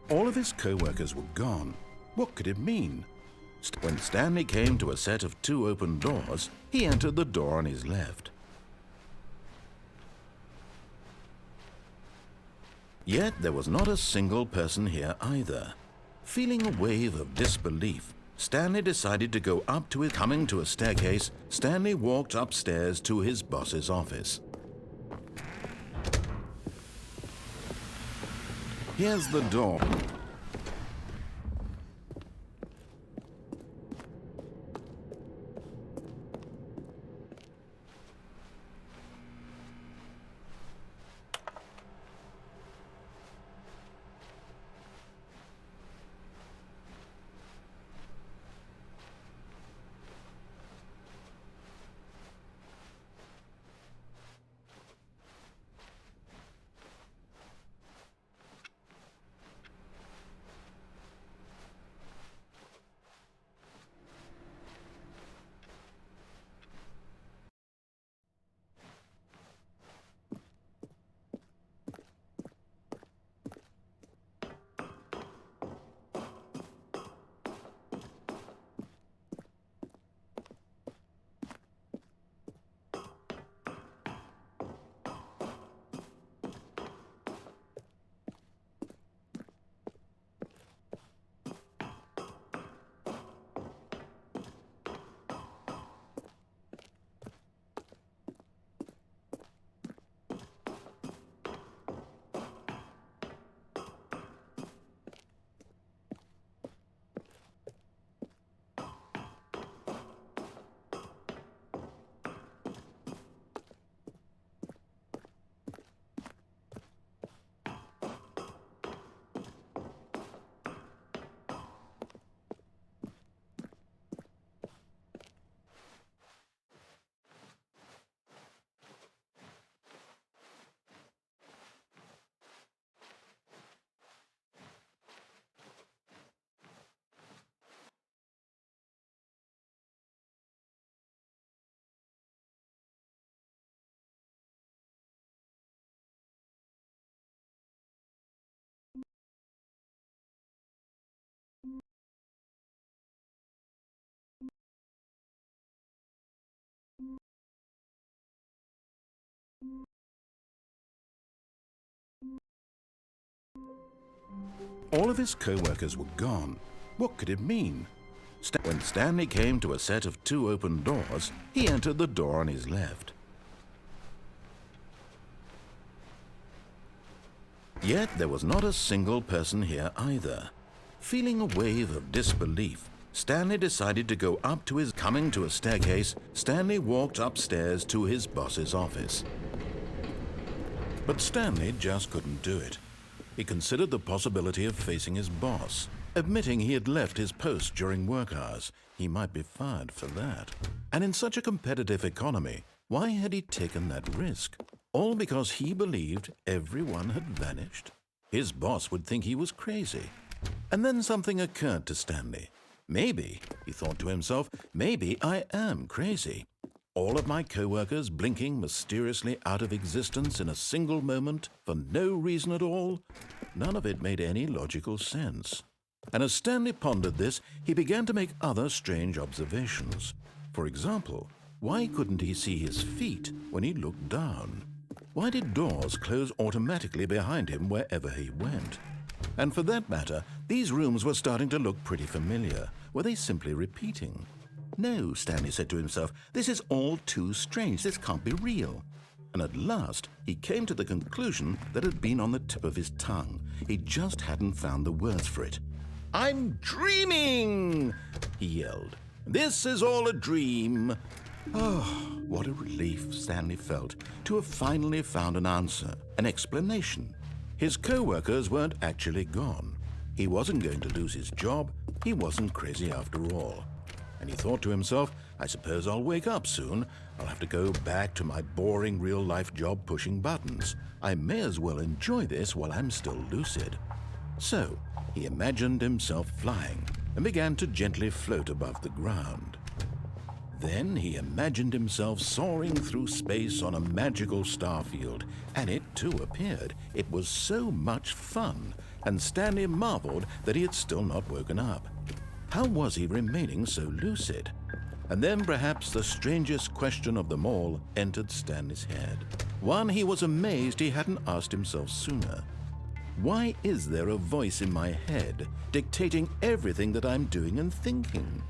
All of his co-workers were gone. What could it mean? When Stanley came to a set of 2 open doors, he entered the door on his left. Yet there was not a single person here either. Feeling a wave of disbelief, Stanley decided to go up to it. Coming to a staircase, Stanley walked upstairs to his boss's office. Here's the door. All of his co-workers were gone. What could it mean? When Stanley came to a set of 2 open doors, he entered the door on his left. Yet there was not a single person here either. Feeling a wave of disbelief, Stanley decided to go up to his... Coming to a staircase, Stanley walked upstairs to his boss's office. But Stanley just couldn't do it. He considered the possibility of facing his boss. Admitting he had left his post during work hours, he might be fired for that. And in such a competitive economy, why had he taken that risk? All because he believed everyone had vanished? His boss would think he was crazy. And then something occurred to Stanley. Maybe, he thought to himself, maybe I am crazy. All of my co-workers blinking mysteriously out of existence in a single moment for no reason at all? None of it made any logical sense. And as Stanley pondered this, he began to make other strange observations. For example, why couldn't he see his feet when he looked down? Why did doors close automatically behind him wherever he went? And for that matter, these rooms were starting to look pretty familiar. Were they simply repeating? No, Stanley said to himself, this is all too strange. This can't be real. And at last, he came to the conclusion that had been on the tip of his tongue. He just hadn't found the words for it. "I'm dreaming!" he yelled. "This is all a dream." Oh, what a relief Stanley felt to have finally found an answer, an explanation. His co-workers weren't actually gone. He wasn't going to lose his job. He wasn't crazy after all. And he thought to himself, I suppose I'll wake up soon. I'll have to go back to my boring real-life job pushing buttons. I may as well enjoy this while I'm still lucid. So he imagined himself flying and began to gently float above the ground. Then he imagined himself soaring through space on a magical starfield, and it too appeared. It was so much fun, and Stanley marveled that he had still not woken up. How was he remaining so lucid? And then perhaps the strangest question of them all entered Stanley's head. One he was amazed he hadn't asked himself sooner. Why is there a voice in my head dictating everything that I'm doing and thinking?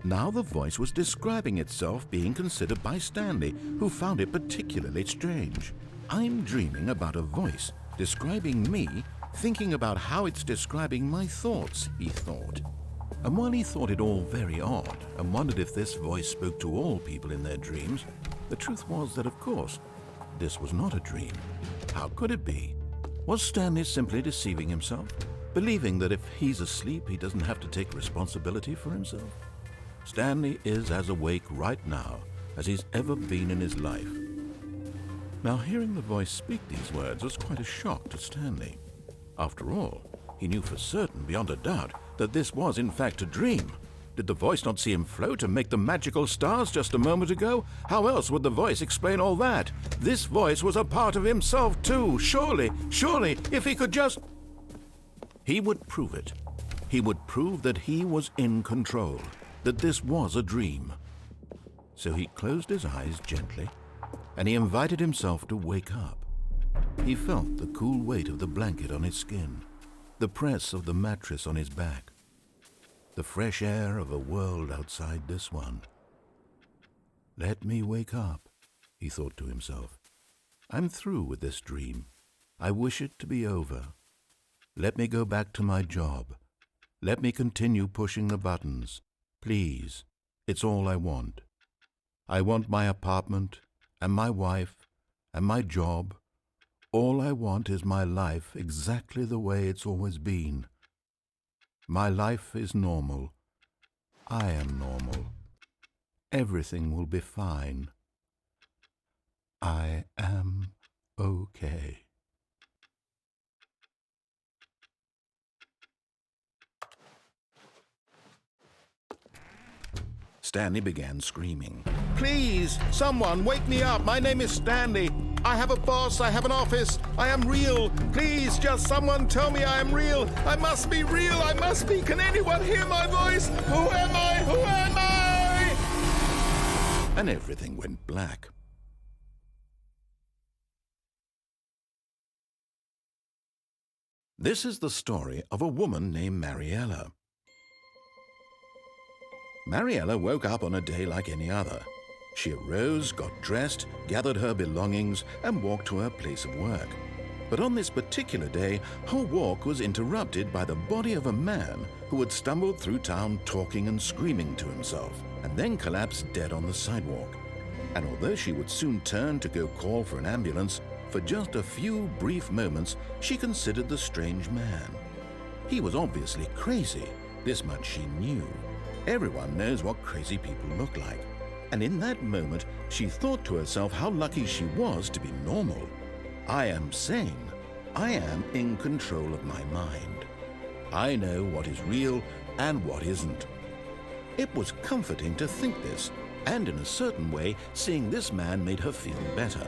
Now the voice was describing itself being considered by Stanley, who found it particularly strange. I'm dreaming about a voice describing me, thinking about how it's describing my thoughts, he thought. And while he thought it all very odd and wondered if this voice spoke to all people in their dreams, the truth was that, of course, this was not a dream. How could it be? Was Stanley simply deceiving himself, believing that if he's asleep, he doesn't have to take responsibility for himself? Stanley is as awake right now as he's ever been in his life. Now, hearing the voice speak these words was quite a shock to Stanley. After all, he knew for certain, beyond a doubt, that this was in fact a dream. Did the voice not see him float and make the magical stars just a moment ago? How else would the voice explain all that? This voice was a part of himself too. Surely, if he could just... He would prove it. He would prove that he was in control, that this was a dream. So he closed his eyes gently, and he invited himself to wake up. He felt the cool weight of the blanket on his skin, the press of the mattress on his back, the fresh air of a world outside this one. Let me wake up, he thought to himself. I'm through with this dream. I wish it to be over. Let me go back to my job. Let me continue pushing the buttons. Please, it's all I want. I want my apartment and my wife and my job. All I want is my life exactly the way it's always been. My life is normal. I am normal. Everything will be fine. I am okay. Stanley began screaming. Please, someone, wake me up. My name is Stanley. I have a boss. I have an office. I am real. Please, just someone tell me I am real. I must be real. I must be. Can anyone hear my voice? Who am I? Who am I? And everything went black. This is the story of a woman named Mariella. Mariella woke up on a day like any other. She arose, got dressed, gathered her belongings, and walked to her place of work. But on this particular day, her walk was interrupted by the body of a man who had stumbled through town talking and screaming to himself, and then collapsed dead on the sidewalk. And although she would soon turn to go call for an ambulance, for just a few brief moments she considered the strange man. He was obviously crazy, this much she knew. Everyone knows what crazy people look like. And in that moment, she thought to herself how lucky she was to be normal. I am sane. I am in control of my mind. I know what is real and what isn't. It was comforting to think this, and in a certain way, seeing this man made her feel better.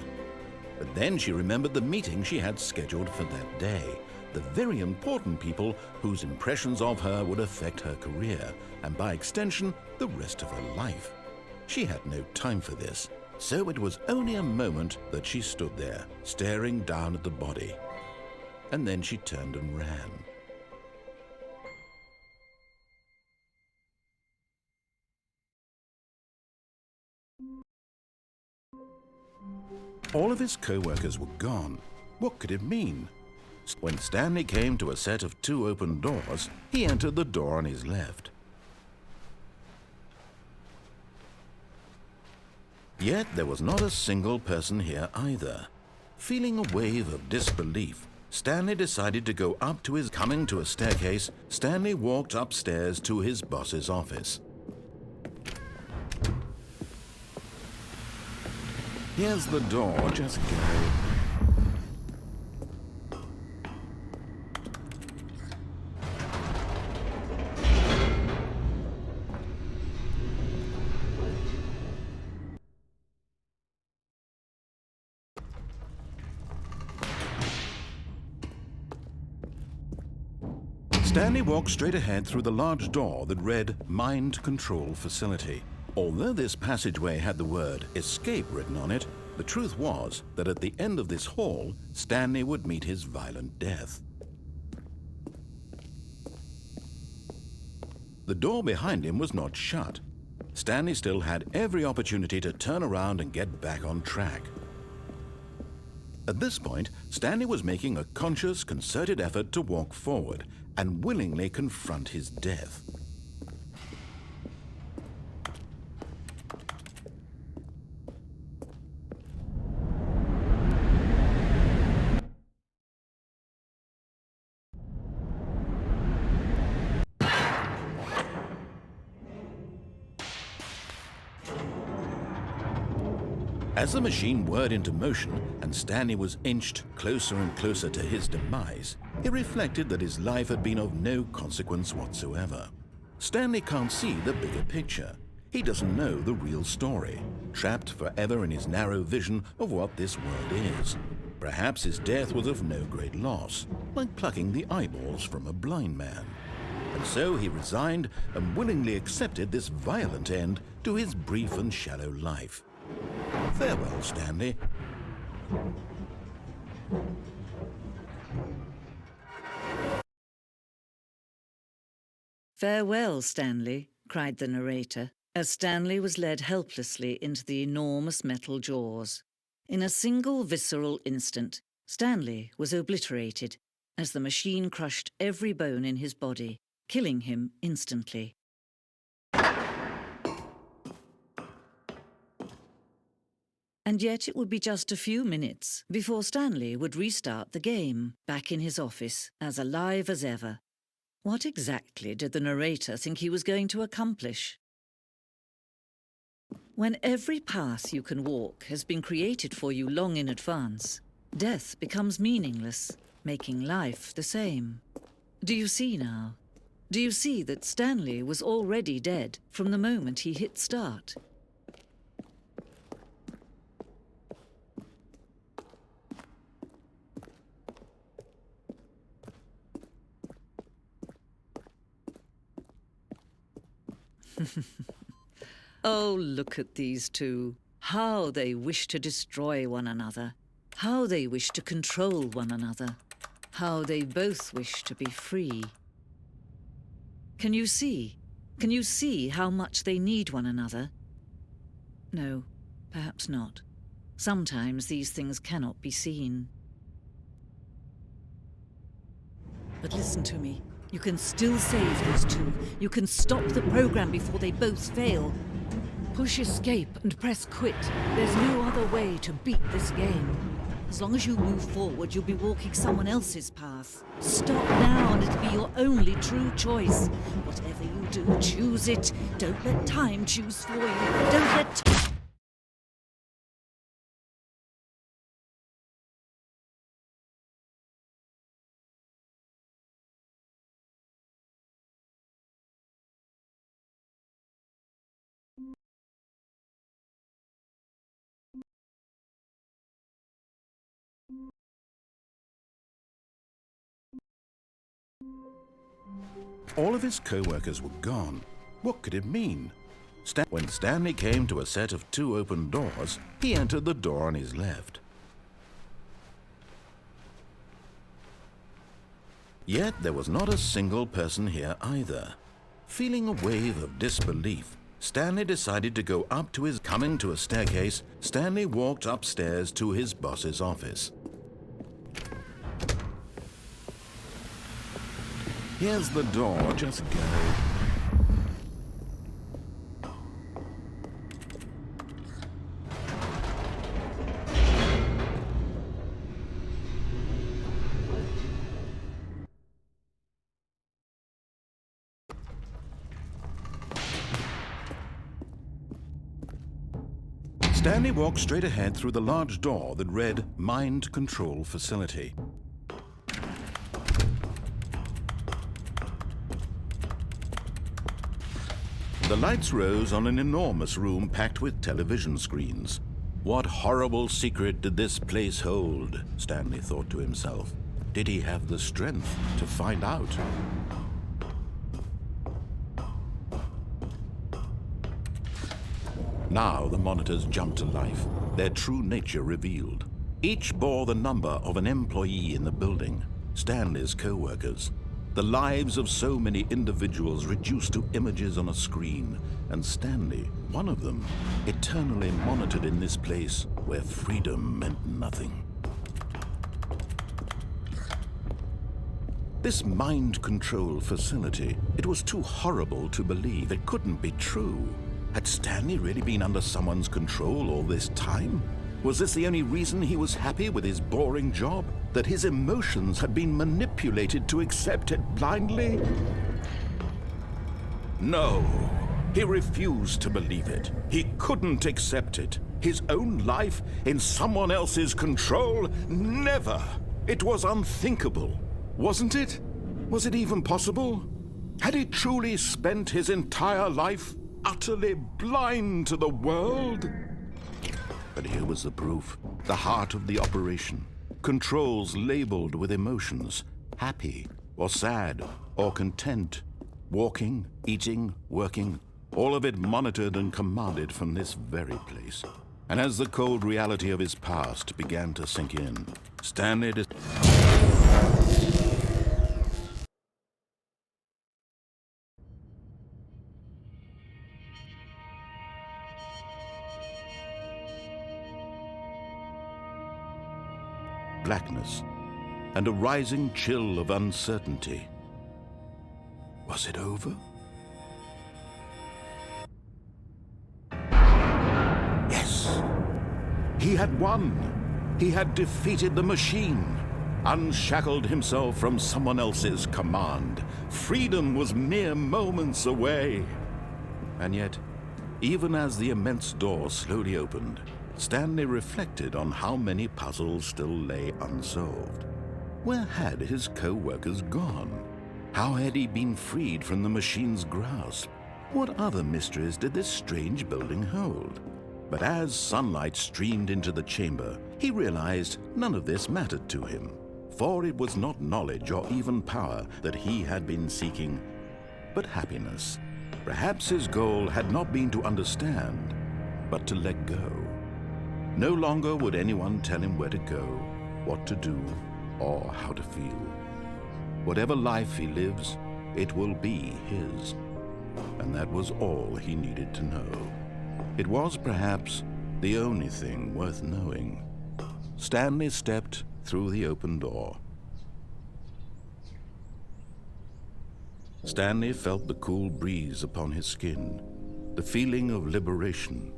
But then she remembered the meeting she had scheduled for that day, the very important people whose impressions of her would affect her career, and by extension, the rest of her life. She had no time for this, so it was only a moment that she stood there, staring down at the body. And then she turned and ran. All of his co-workers were gone. What could it mean? When Stanley came to a set of 2 open doors, he entered the door on his left. Yet there was not a single person here either. Feeling a wave of disbelief, Stanley decided to go up to his... Coming to a staircase, Stanley walked upstairs to his boss's office. Here's the door, just go. Stanley walked straight ahead through the large door that read Mind Control Facility. Although this passageway had the word escape written on it, the truth was that at the end of this hall, Stanley would meet his violent death. The door behind him was not shut. Stanley still had every opportunity to turn around and get back on track. At this point, Stanley was making a conscious, concerted effort to walk forward and willingly confront his death. As the machine whirred into motion and Stanley was inched closer and closer to his demise, he reflected that his life had been of no consequence whatsoever. Stanley can't see the bigger picture. He doesn't know the real story, trapped forever in his narrow vision of what this world is. Perhaps his death was of no great loss, like plucking the eyeballs from a blind man. And so he resigned and willingly accepted this violent end to his brief and shallow life. Farewell, Stanley. Farewell, Stanley, cried the narrator, as Stanley was led helplessly into the enormous metal jaws. In a single visceral instant, Stanley was obliterated as the machine crushed every bone in his body, killing him instantly. And yet it would be just a few minutes before Stanley would restart the game, back in his office, as alive as ever. What exactly did the narrator think he was going to accomplish? When every path you can walk has been created for you long in advance, death becomes meaningless, making life the same. Do you see now? Do you see that Stanley was already dead from the moment he hit start? Oh, look at these two. How they wish to destroy one another. How they wish to control one another. How they both wish to be free. Can you see? Can you see how much they need one another? No, perhaps not. Sometimes these things cannot be seen. But listen to me. You can still save these two. You can stop the program before they both fail. Push escape and press quit. There's no other way to beat this game. As long as you move forward, you'll be walking someone else's path. Stop now and it'll be your only true choice. Whatever you do, choose it. Don't let time choose for you. Don't let... All of his co-workers were gone. What could it mean? When Stanley came to a set of two open doors, he entered the door on his left. Yet there was not a single person here either. Feeling a wave of disbelief, Stanley decided to go up to his... Coming to a staircase, Stanley walked upstairs to his boss's office. Here's the door, just go. Stanley walked straight ahead through the large door that read Mind Control Facility. The lights rose on an enormous room packed with television screens. What horrible secret did this place hold? Stanley thought to himself. Did he have the strength to find out? Now the monitors jumped to life, their true nature revealed. Each bore the number of an employee in the building, Stanley's co-workers. The lives of so many individuals reduced to images on a screen, and Stanley, one of them, eternally monitored in this place where freedom meant nothing. This mind control facility, it was too horrible to believe. It couldn't be true. Had Stanley really been under someone's control all this time? Was this the only reason he was happy with his boring job? That his emotions had been manipulated to accept it blindly? No, he refused to believe it. He couldn't accept it. His own life in someone else's control? Never! It was unthinkable. Wasn't it? Was it even possible? Had he truly spent his entire life utterly blind to the world? But here was the proof. The heart of the operation. Controls labeled with emotions. Happy, or sad, or content. Walking, eating, working. All of it monitored and commanded from this very place. And as the cold reality of his past began to sink in, Stanley blackness, and a rising chill of uncertainty. Was it over? Yes! He had won! He had defeated the machine, unshackled himself from someone else's command. Freedom was mere moments away. And yet, even as the immense door slowly opened, Stanley reflected on how many puzzles still lay unsolved. Where had his co-workers gone? How had he been freed from the machine's grasp? What other mysteries did this strange building hold? But as sunlight streamed into the chamber, he realized none of this mattered to him, for it was not knowledge or even power that he had been seeking, but happiness. Perhaps his goal had not been to understand, but to let go. No longer would anyone tell him where to go, what to do, or how to feel. Whatever life he lives, it will be his. And that was all he needed to know. It was perhaps the only thing worth knowing. Stanley stepped through the open door. Stanley felt the cool breeze upon his skin, the feeling of liberation,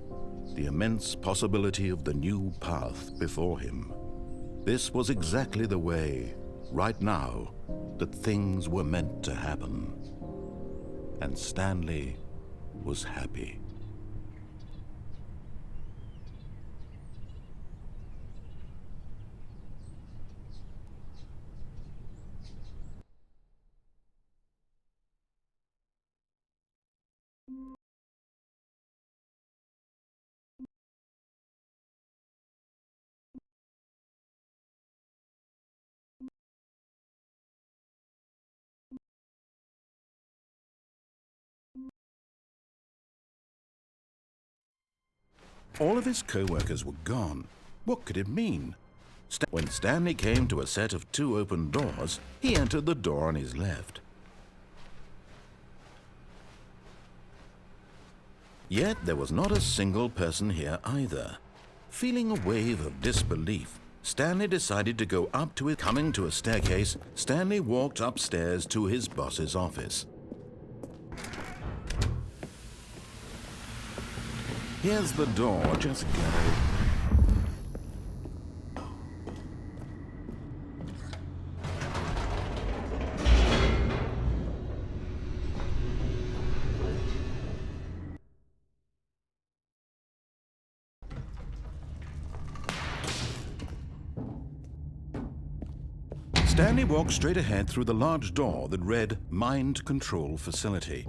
the immense possibility of the new path before him. This was exactly the way, right now, that things were meant to happen. And Stanley was happy. All of his co-workers were gone. What could it mean? When Stanley came to a set of two open doors, he entered the door on his left. Yet there was not a single person here either. Feeling a wave of disbelief, Stanley decided to go up to it. Coming to a staircase, Stanley walked upstairs to his boss's office. Here's the door, just go. Stanley walked straight ahead through the large door that read Mind Control Facility.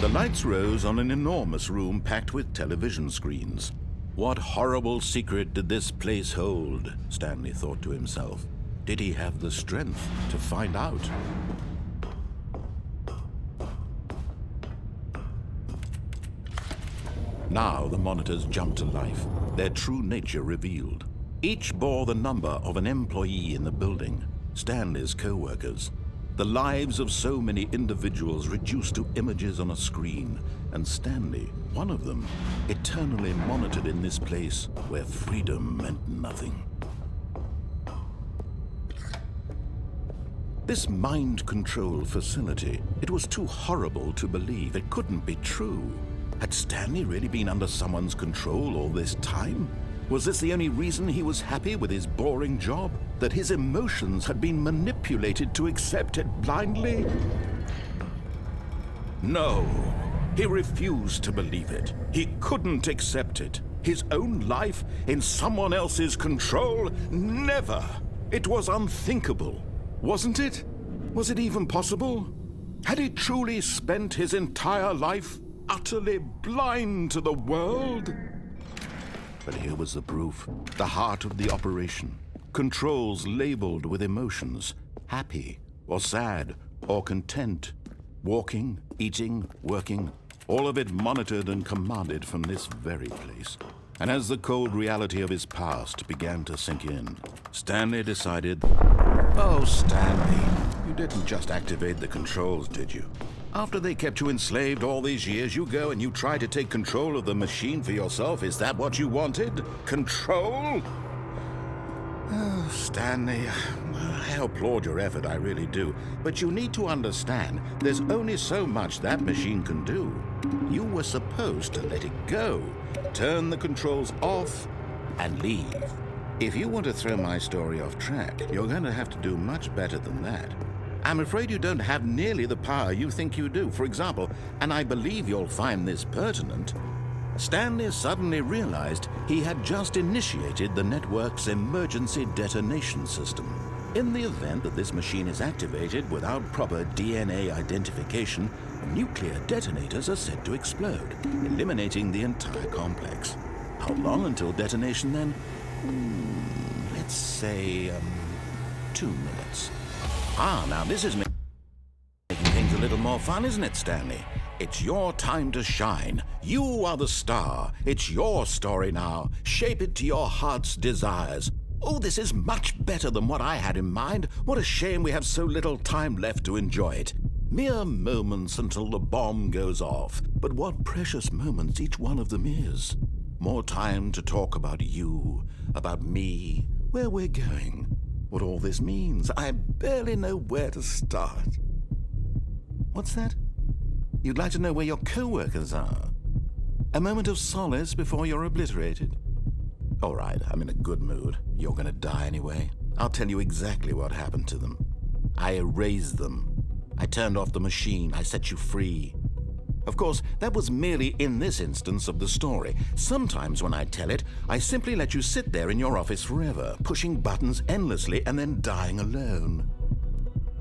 The lights rose on an enormous room packed with television screens. What horrible secret did this place hold? Stanley thought to himself. Did he have the strength to find out? Now the monitors jumped to life, their true nature revealed. Each bore the number of an employee in the building, Stanley's co-workers. The lives of so many individuals reduced to images on a screen, and Stanley, one of them, eternally monitored in this place where freedom meant nothing. This mind control facility, it was too horrible to believe. It couldn't be true. Had Stanley really been under someone's control all this time? Was this the only reason he was happy with his boring job? That his emotions had been manipulated to accept it blindly? No, he refused to believe it. He couldn't accept it. His own life in someone else's control? Never! It was unthinkable. Wasn't it? Was it even possible? Had he truly spent his entire life utterly blind to the world? But here was the proof, the heart of the operation. Controls labeled with emotions, happy or sad or content. Walking, eating, working, all of it monitored and commanded from this very place. And as the cold reality of his past began to sink in, Stanley decided, "Oh, Stanley, you didn't just activate the controls, did you? After they kept you enslaved all these years, you go and you try to take control of the machine for yourself. Is that what you wanted? Control?" Oh, Stanley, I applaud your effort, I really do. But you need to understand, there's only so much that machine can do. You were supposed to let it go, turn the controls off, and leave. If you want to throw my story off track, you're going to have to do much better than that. I'm afraid you don't have nearly the power you think you do. For example, and I believe you'll find this pertinent, Stanley suddenly realized he had just initiated the network's emergency detonation system. In the event that this machine is activated without proper DNA identification, nuclear detonators are said to explode, eliminating the entire complex. How long until detonation then? Let's say, 2 minutes. Now this is making things a little more fun, isn't it, Stanley? It's your time to shine. You are the star. It's your story now. Shape it to your heart's desires. Oh, this is much better than what I had in mind. What a shame we have so little time left to enjoy it. Mere moments until the bomb goes off. But what precious moments each one of them is. More time to talk about you, about me, where we're going, what all this means. I barely know where to start. What's that? You'd like to know where your co-workers are? A moment of solace before you're obliterated? All right, I'm in a good mood. You're gonna die anyway. I'll tell you exactly what happened to them. I erased them. I turned off the machine. I set you free. Of course, that was merely in this instance of the story. Sometimes when I tell it, I simply let you sit there in your office forever, pushing buttons endlessly and then dying alone.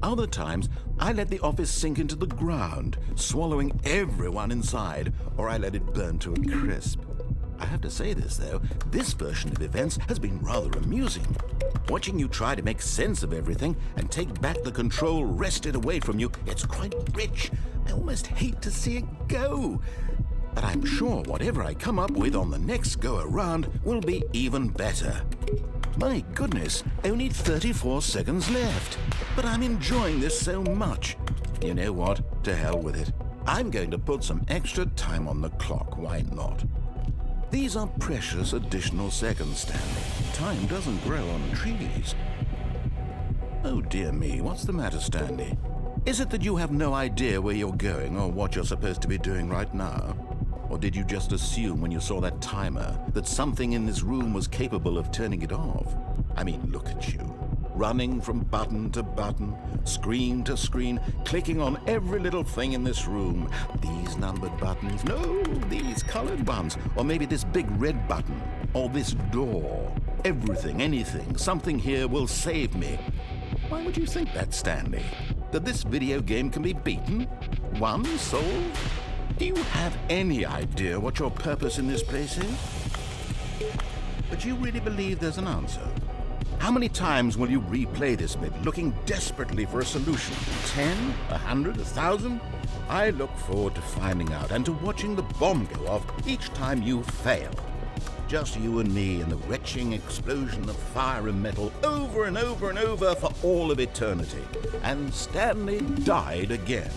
Other times, I let the office sink into the ground, swallowing everyone inside, or I let it burn to a crisp. I have to say this, though, this version of events has been rather amusing. Watching you try to make sense of everything and take back the control wrested away from you, it's quite rich. I almost hate to see it go. But I'm sure whatever I come up with on the next go-around will be even better. My goodness, only 34 seconds left. But I'm enjoying this so much. You know what? To hell with it. I'm going to put some extra time on the clock, why not? These are precious additional seconds, Stanley. Time doesn't grow on trees. Oh dear me, what's the matter, Stanley? Is it that you have no idea where you're going or what you're supposed to be doing right now? Or did you just assume when you saw that timer that something in this room was capable of turning it off? I mean, look at you. Running from button to button, screen to screen, clicking on every little thing in this room. These numbered buttons, no, these colored ones. Or maybe this big red button, or this door. Everything, anything, something here will save me. Why would you think that, Stanley? That this video game can be beaten? Won? Solved? Do you have any idea what your purpose in this place is? But you really believe there's an answer? How many times will you replay this bit, looking desperately for a solution? 10? 100? 1,000? I look forward to finding out and to watching the bomb go off each time you fail. Just you and me and the retching explosion of fire and metal over and over and over for all of eternity. And Stanley died again.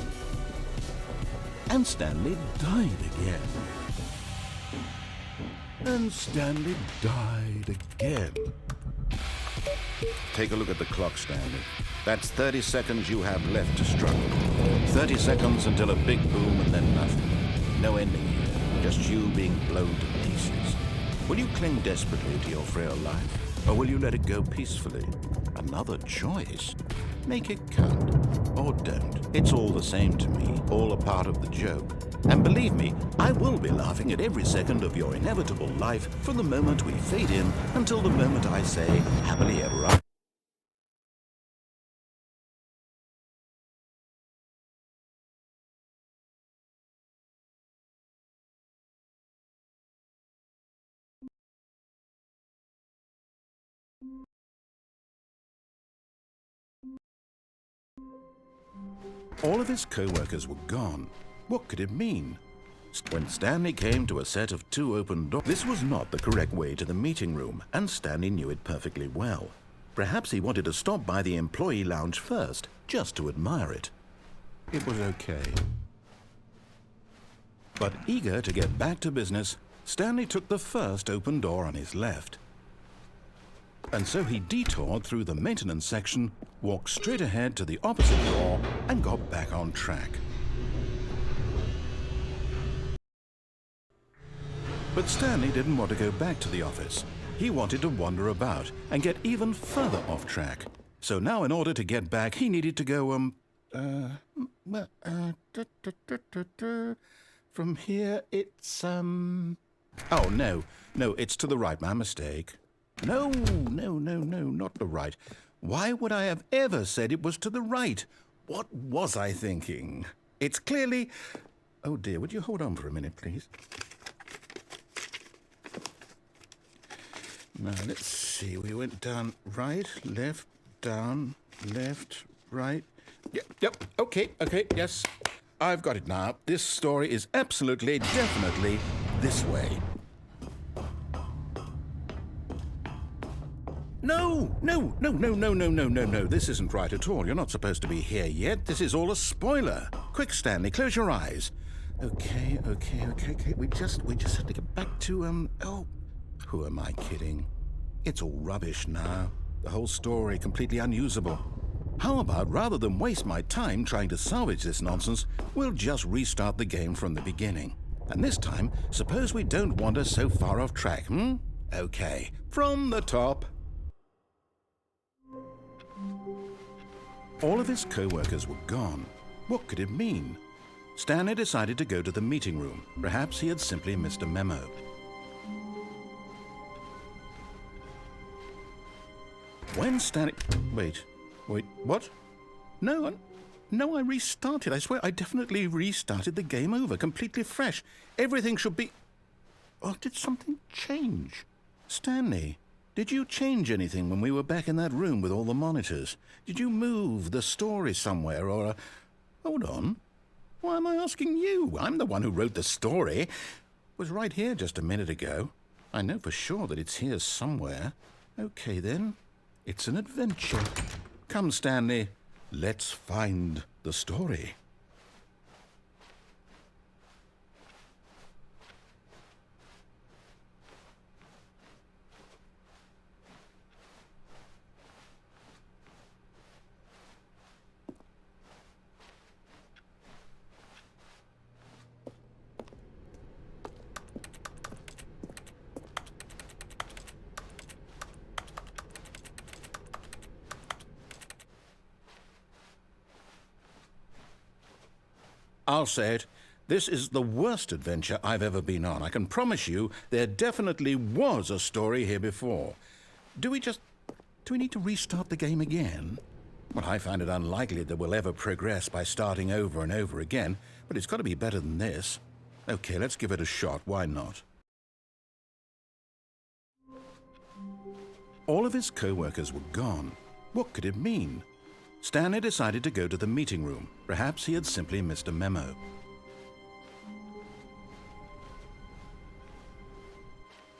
And Stanley died again. And Stanley died again. Take a look at the clock, Stanley. That's 30 seconds you have left to struggle. 30 seconds until a big boom and then nothing. No ending here, just you being blown to pieces. Will you cling desperately to your frail life, or will you let it go peacefully? Another choice. Make it count, or don't. It's all the same to me, all a part of the joke. And believe me, I will be laughing at every second of your inevitable life from the moment we fade in until the moment I say, happily ever after. All of his co-workers were gone. What could it mean? When Stanley came to a set of 2 open doors, this was not the correct way to the meeting room, and Stanley knew it perfectly well. Perhaps he wanted to stop by the employee lounge first, just to admire it. It was okay. But eager to get back to business, Stanley took the first open door on his left. And so he detoured through the maintenance section, walked straight ahead to the opposite door, and got back on track. But Stanley didn't want to go back to the office. He wanted to wander about and get even further off track. So now in order to get back, he needed to go, from here it's, oh, no, it's to the right, my mistake. No, not the right. Why would I have ever said it was to the right? What was I thinking? It's clearly... Oh dear, would you hold on for a minute, please? Now, let's see. We went down right, left, down, left, right. Yep, okay, yes. I've got it now. This story is absolutely, definitely this way. No. This isn't right at all. You're not supposed to be here yet. This is all a spoiler. Quick, Stanley, close your eyes. Okay. We just have to get back to, oh, who am I kidding? It's all rubbish now. The whole story completely unusable. How about, rather than waste my time trying to salvage this nonsense, we'll just restart the game from the beginning. And this time, suppose we don't wander so far off track, Okay, from the top. All of his co-workers were gone. What could it mean? Stanley decided to go to the meeting room. Perhaps he had simply missed a memo. When Stanley... Wait, what? No, I restarted. I swear I definitely restarted the game over, completely fresh. Everything should be... Oh, did something change? Stanley, did you change anything when we were back in that room with all the monitors? Did you move the story somewhere or... Hold on. Why am I asking you? I'm the one who wrote the story. It was right here just a minute ago. I know for sure that it's here somewhere. Okay, then. It's an adventure. Come, Stanley. Let's find the story. I'll say it. This is the worst adventure I've ever been on. I can promise you there definitely was a story here before. Do we need to restart the game again? Well, I find it unlikely that we'll ever progress by starting over and over again, but it's got to be better than this. Okay, let's give it a shot. Why not? All of his co-workers were gone. What could it mean? Stanley decided to go to the meeting room. Perhaps he had simply missed a memo.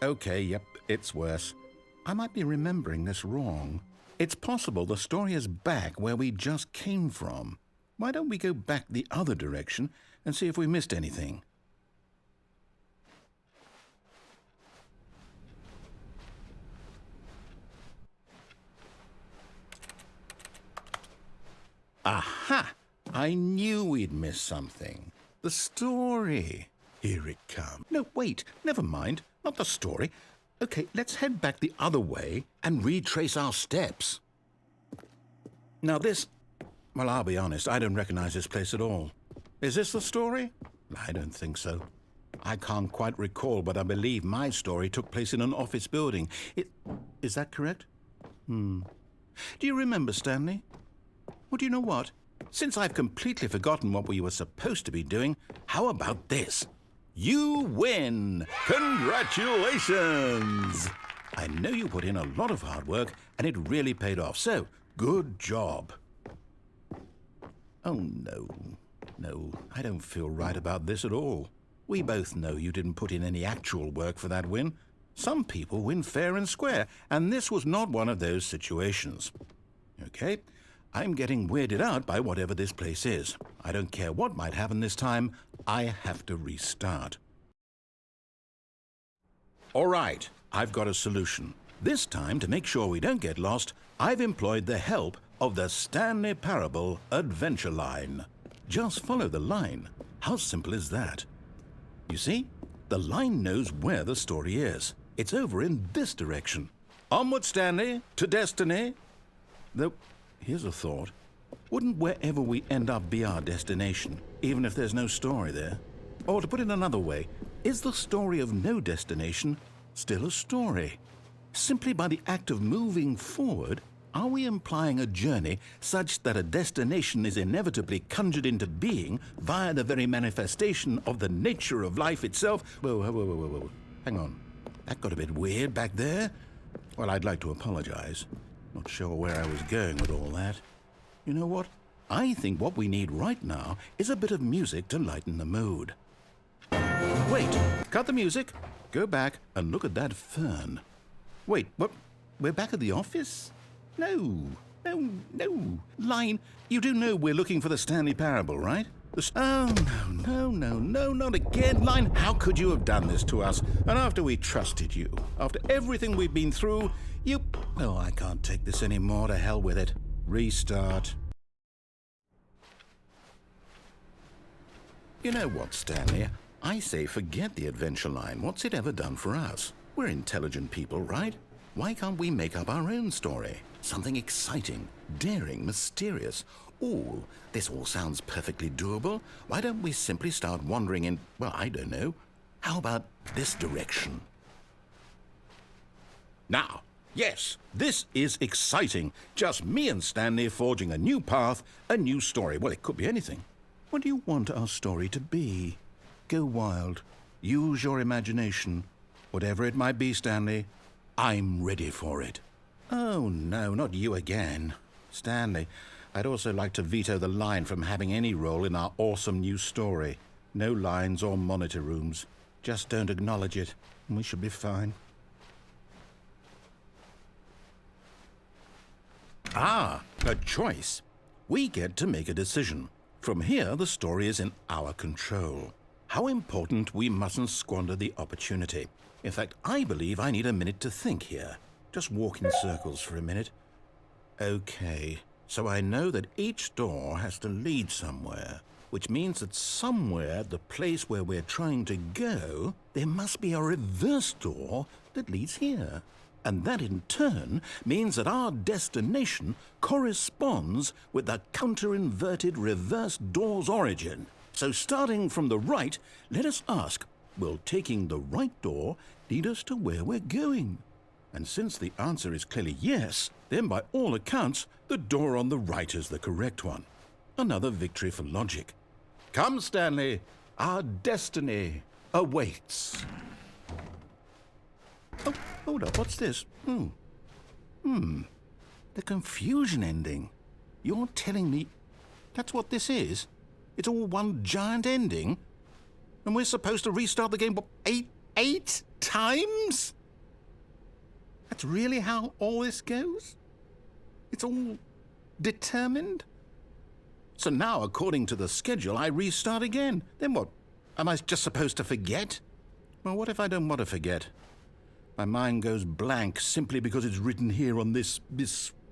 Okay, yep, it's worse. I might be remembering this wrong. It's possible the story is back where we just came from. Why don't we go back the other direction and see if we missed anything? Aha! I knew we'd miss something. The story. Here it comes. No, wait, never mind. Not the story. Okay, let's head back the other way and retrace our steps. Now this... Well, I'll be honest, I don't recognize this place at all. Is this the story? I don't think so. I can't quite recall, but I believe my story took place in an office building. Is that correct? Do you remember, Stanley? Well, do you know what? Since I've completely forgotten what we were supposed to be doing, how about this? You win! Congratulations! I know you put in a lot of hard work, and it really paid off, so good job. Oh, no. No, I don't feel right about this at all. We both know you didn't put in any actual work for that win. Some people win fair and square, and this was not one of those situations. Okay? I'm getting weirded out by whatever this place is. I don't care what might happen this time. I have to restart. All right, I've got a solution. This time, to make sure we don't get lost, I've employed the help of the Stanley Parable Adventure Line. Just follow the line. How simple is that? You see, the line knows where the story is. It's over in this direction. Onward, Stanley, to destiny. Though, here's a thought. Wouldn't wherever we end up be our destination, even if there's no story there? Or to put it another way, is the story of no destination still a story? Simply by the act of moving forward, are we implying a journey such that a destination is inevitably conjured into being via the very manifestation of the nature of life itself? Whoa. Hang on. That got a bit weird back there. Well, I'd like to apologize. Not sure where I was going with all that. You know what? I think what we need right now is a bit of music to lighten the mood. Wait, cut the music, go back and look at that fern. Wait, what? We're back at the office? No. Line, you do know we're looking for the Stanley Parable, right? Oh, no, not again. Line, how could you have done this to us? And after we trusted you, after everything we've been through, you... Oh, I can't take this anymore. To hell with it. Restart. You know what, Stanley? I say forget the adventure line. What's it ever done for us? We're intelligent people, right? Why can't we make up our own story? Something exciting, daring, mysterious. Ooh, this all sounds perfectly doable. Why don't we simply start wandering in, well, I don't know. How about this direction? Now, yes, this is exciting. Just me and Stanley forging a new path, a new story. Well, it could be anything. What do you want our story to be? Go wild. Use your imagination. Whatever it might be, Stanley, I'm ready for it. Oh, no, not you again. Stanley, I'd also like to veto the line from having any role in our awesome new story. No lines or monitor rooms. Just don't acknowledge it, and we should be fine. Ah, a choice. We get to make a decision. From here, the story is in our control. How important we mustn't squander the opportunity. In fact, I believe I need a minute to think here. Just walk in circles for a minute. Okay, so I know that each door has to lead somewhere, which means that somewhere, the place where we're trying to go, there must be a reverse door that leads here. And that in turn means that our destination corresponds with the counter-inverted reverse door's origin. So starting from the right, let us ask, will taking the right door lead us to where we're going? And since the answer is clearly yes, then by all accounts, the door on the right is the correct one. Another victory for logic. Come, Stanley, our destiny awaits. Oh, hold up, what's this? The confusion ending. You're telling me that's what this is? It's all one giant ending? And we're supposed to restart the game, what, eight times? That's really how all this goes? It's all determined? So now, according to the schedule, I restart again. Then what? Am I just supposed to forget? Well, what if I don't want to forget? My mind goes blank simply because it's written here on this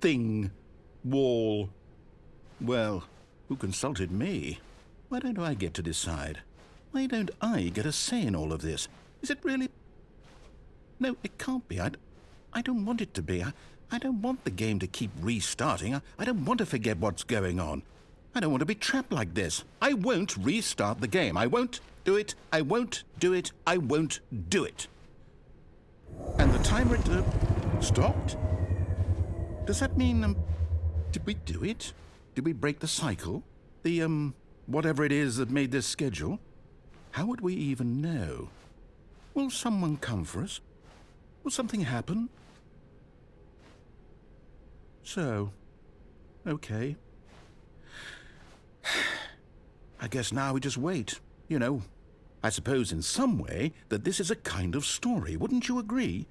thing, wall. Well, who consulted me? Why don't I get to decide? Why don't I get a say in all of this? Is it really? No, it can't be. I don't want it to be. I don't want the game to keep restarting. I don't want to forget what's going on. I don't want to be trapped like this. I won't restart the game. I won't do it. I won't do it. I won't do it. And the timer stopped? Does that mean, did we do it? Did we break the cycle? The, whatever it is that made this schedule? How would we even know? Will someone come for us? Will something happen? So, okay. I guess now we just wait, you know. I suppose in some way that this is a kind of story, wouldn't you agree?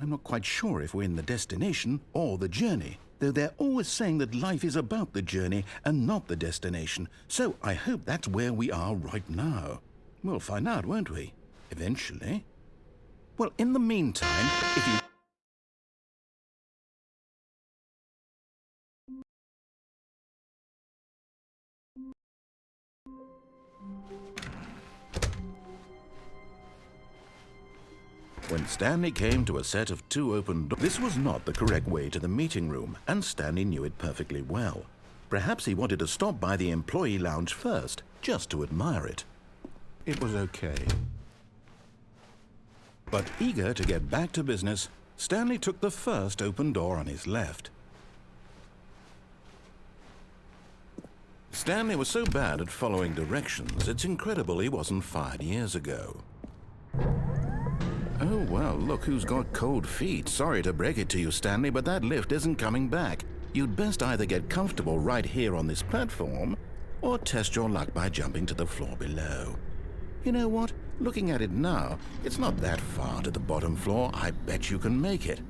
I'm not quite sure if we're in the destination or the journey, though they're always saying that life is about the journey and not the destination, so I hope that's where we are right now. We'll find out, won't we? Eventually. Well, in the meantime, if you... When Stanley came to a set of 2 open doors, this was not the correct way to the meeting room, and Stanley knew it perfectly well. Perhaps he wanted to stop by the employee lounge first, just to admire it. It was okay. But eager to get back to business, Stanley took the first open door on his left. Stanley was so bad at following directions, it's incredible he wasn't fired years ago. Oh, well, look who's got cold feet. Sorry to break it to you, Stanley, but that lift isn't coming back. You'd best either get comfortable right here on this platform, or test your luck by jumping to the floor below. You know what? Looking at it now, it's not that far to the bottom floor. I bet you can make it.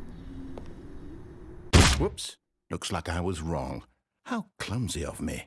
Whoops. Looks like I was wrong. How clumsy of me.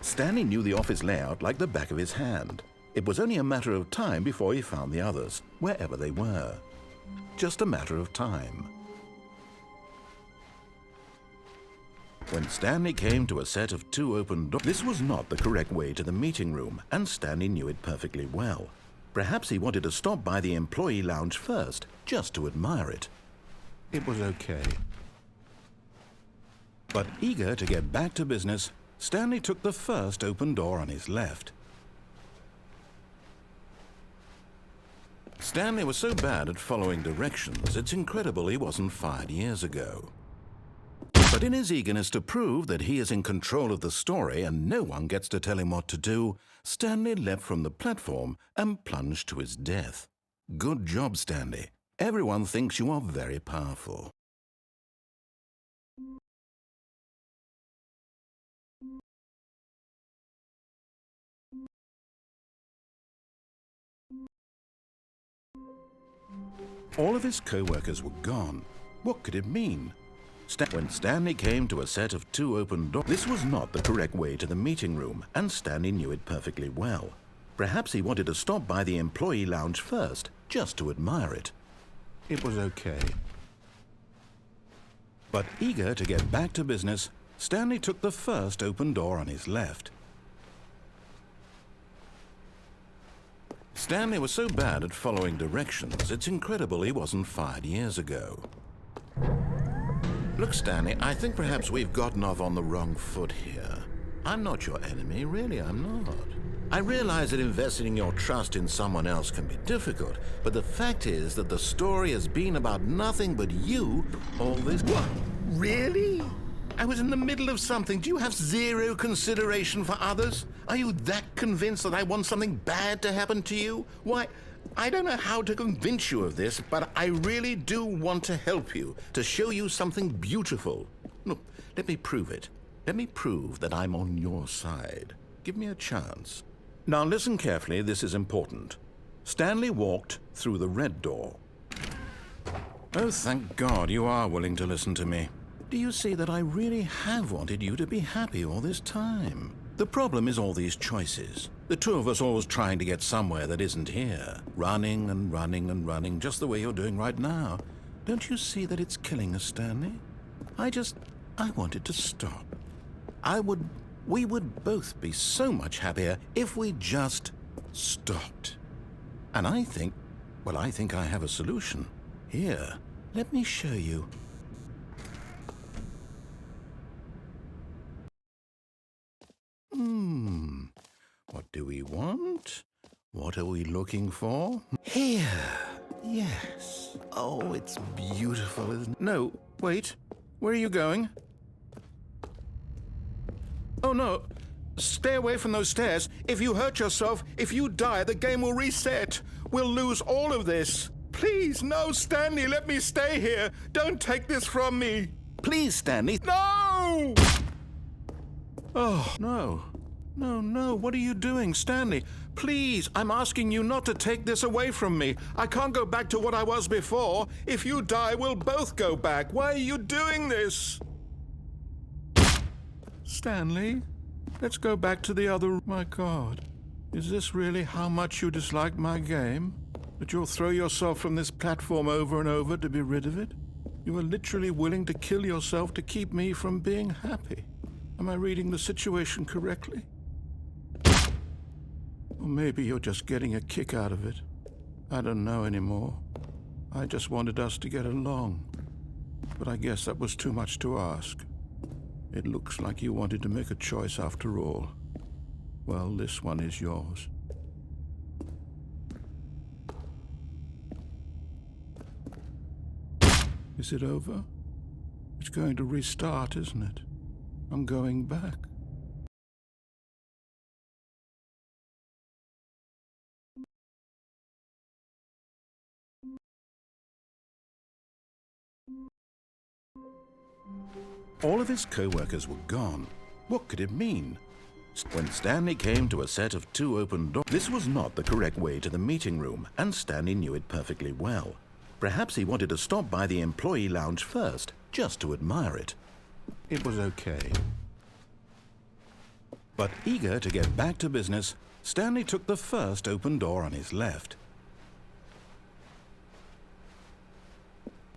Stanley knew the office layout like the back of his hand. It was only a matter of time before he found the others, wherever they were. Just a matter of time. When Stanley came to a set of 2 open doors, this was not the correct way to the meeting room, and Stanley knew it perfectly well. Perhaps he wanted to stop by the employee lounge first, just to admire it. It was okay. But eager to get back to business, Stanley took the first open door on his left. Stanley was so bad at following directions, it's incredible he wasn't fired years ago. But in his eagerness to prove that he is in control of the story and no one gets to tell him what to do, Stanley leapt from the platform and plunged to his death. Good job, Stanley. Everyone thinks you are very powerful. All of his co-workers were gone. What could it mean? When Stanley came to a set of 2 open doors, this was not the correct way to the meeting room, and Stanley knew it perfectly well. Perhaps he wanted to stop by the employee lounge first, just to admire it. It was okay. But eager to get back to business, Stanley took the first open door on his left. Stanley was so bad at following directions, it's incredible he wasn't fired years ago. Look, Stanley, I think perhaps we've gotten off on the wrong foot here. I'm not your enemy, really, I'm not. I realize that investing your trust in someone else can be difficult, but the fact is that the story has been about nothing but you all this... What? Really? I was in the middle of something. Do you have zero consideration for others? Are you that convinced that I want something bad to happen to you? Why, I don't know how to convince you of this, but I really do want to help you, to show you something beautiful. Look, let me prove it. Let me prove that I'm on your side. Give me a chance. Now listen carefully, this is important. Stanley walked through the red door. Oh, thank God you are willing to listen to me. Do you see that I really have wanted you to be happy all this time? The problem is all these choices. The two of us always trying to get somewhere that isn't here. Running and running and running, just the way you're doing right now. Don't you see that it's killing us, Stanley? I wanted to stop. We would both be so much happier if we just stopped. And I think I have a solution. Here, let me show you. What do we want? What are we looking for? Here. Yes. Oh, it's beautiful, isn't it? No, wait. Where are you going? Oh, no. Stay away from those stairs. If you hurt yourself, if you die, the game will reset. We'll lose all of this. Please, no, Stanley, let me stay here. Don't take this from me. Please, Stanley. No! Oh, no. No, what are you doing, Stanley? Please, I'm asking you not to take this away from me. I can't go back to what I was before. If you die, we'll both go back. Why are you doing this? Stanley, let's go back to the other... My God, is this really how much you dislike my game? That you'll throw yourself from this platform over and over to be rid of it? You are literally willing to kill yourself to keep me from being happy. Am I reading the situation correctly? Or maybe you're just getting a kick out of it. I don't know anymore. I just wanted us to get along. But I guess that was too much to ask. It looks like you wanted to make a choice after all. Well, this one is yours. Is it over? It's going to restart, isn't it? I'm going back. All of his co-workers were gone. What could it mean? When Stanley came to a set of two open doors, this was not the correct way to the meeting room, and Stanley knew it perfectly well. Perhaps he wanted to stop by the employee lounge first, just to admire it. It was okay. But eager to get back to business, Stanley took the first open door on his left.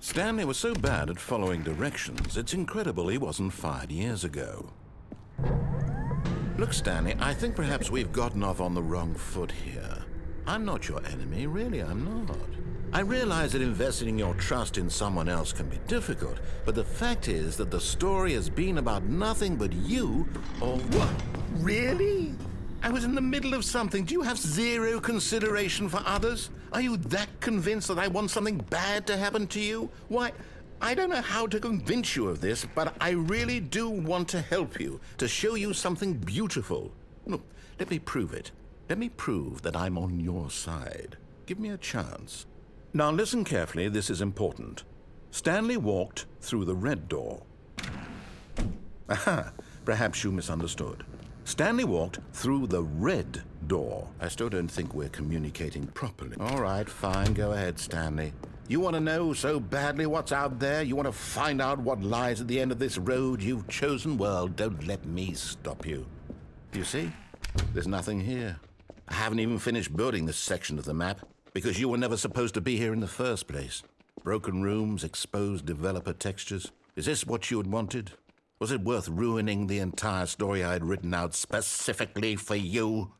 Stanley was so bad at following directions, it's incredible he wasn't fired years ago. Look, Stanley, I think perhaps we've gotten off on the wrong foot here. I'm not your enemy, really, I'm not. I realize that investing your trust in someone else can be difficult, but the fact is that the story has been about nothing but you all... What? Really? I was in the middle of something. Do you have zero consideration for others? Are you that convinced that I want something bad to happen to you? Why, I don't know how to convince you of this, but I really do want to help you, to show you something beautiful. Look, let me prove it. Let me prove that I'm on your side. Give me a chance. Now listen carefully, this is important. Stanley walked through the red door. Aha, perhaps you misunderstood. Stanley walked through the red door. I still don't think we're communicating properly. All right, fine, go ahead, Stanley. You want to know so badly what's out there? You want to find out what lies at the end of this road you've chosen? Well, don't let me stop you. You see? There's nothing here. I haven't even finished building this section of the map, because you were never supposed to be here in the first place. Broken rooms, exposed developer textures. Is this what you had wanted? Was it worth ruining the entire story I had written out specifically for you?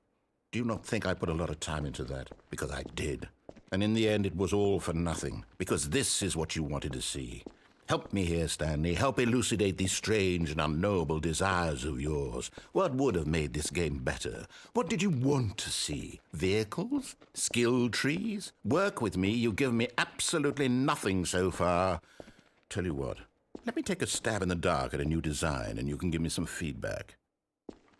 Do you not think I put a lot of time into that? Because I did. And in the end, it was all for nothing. Because this is what you wanted to see. Help me here, Stanley. Help elucidate these strange and unknowable desires of yours. What would have made this game better? What did you want to see? Vehicles? Skill trees? Work with me. You've given me absolutely nothing so far. Tell you what, let me take a stab in the dark at a new design and you can give me some feedback.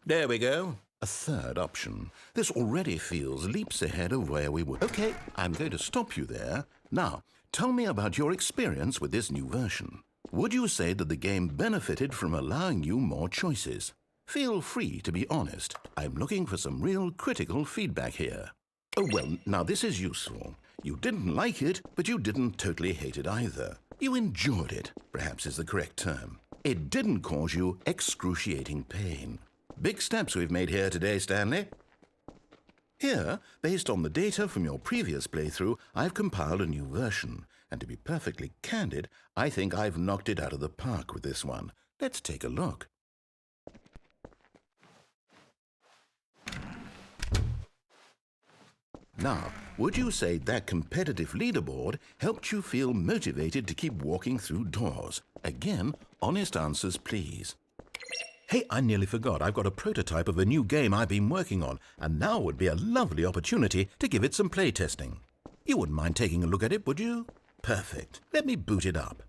There we go. A third option. This already feels leaps ahead of where we were. Okay, I'm going to stop you there. Now, tell me about your experience with this new version. Would you say that the game benefited from allowing you more choices? Feel free to be honest. I'm looking for some real critical feedback here. Oh, well, now this is useful. You didn't like it, but you didn't totally hate it either. You enjoyed it, perhaps is the correct term. It didn't cause you excruciating pain. Big steps we've made here today, Stanley. Here, based on the data from your previous playthrough, I've compiled a new version. And to be perfectly candid, I think I've knocked it out of the park with this one. Let's take a look. Now, would you say that competitive leaderboard helped you feel motivated to keep walking through doors? Again, honest answers, please. Hey, I nearly forgot. I've got a prototype of a new game I've been working on, and now would be a lovely opportunity to give it some playtesting. You wouldn't mind taking a look at it, would you? Perfect. Let me boot it up.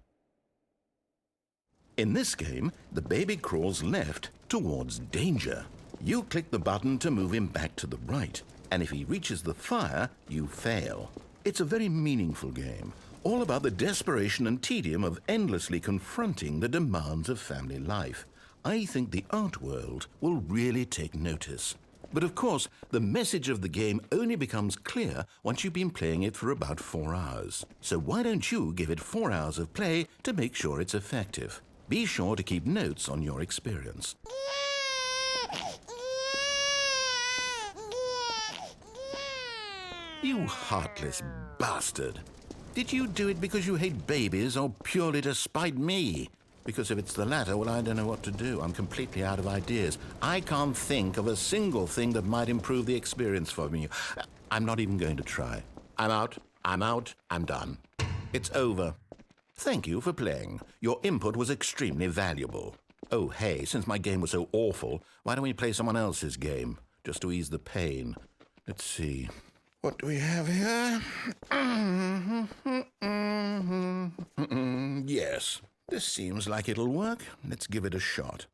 In this game, the baby crawls left towards danger. You click the button to move him back to the right, and if he reaches the fire, you fail. It's a very meaningful game, all about the desperation and tedium of endlessly confronting the demands of family life. I think the art world will really take notice. But of course, the message of the game only becomes clear once you've been playing it for about 4 hours. So why don't you give it 4 hours of play to make sure it's effective? Be sure to keep notes on your experience. You heartless bastard. Did you do it because you hate babies or purely to spite me? Because if it's the latter, well, I don't know what to do. I'm completely out of ideas. I can't think of a single thing that might improve the experience for me. I'm not even going to try. I'm out, I'm done. It's over. Thank you for playing. Your input was extremely valuable. Oh, hey, since my game was so awful, why don't we play someone else's game? Just to ease the pain. Let's see. What do we have here? Yes. This seems like it'll work. Let's give it a shot.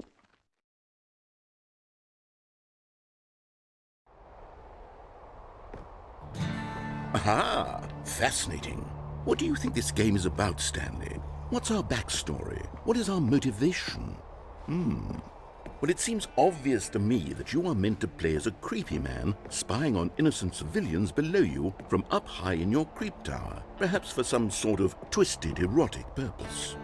Aha! Fascinating. What do you think this game is about, Stanley? What's our backstory? What is our motivation? Well, it seems obvious to me that you are meant to play as a creepy man spying on innocent civilians below you from up high in your creep tower, perhaps for some sort of twisted erotic purpose.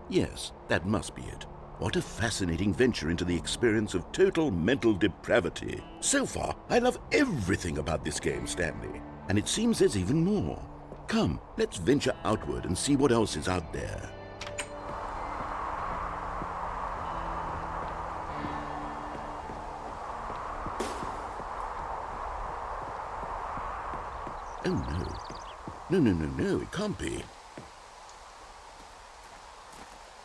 Yes, that must be it. What a fascinating venture into the experience of total mental depravity. So far, I love everything about this game, Stanley. And it seems there's even more. Come, let's venture outward and see what else is out there. Oh, no. No, it can't be.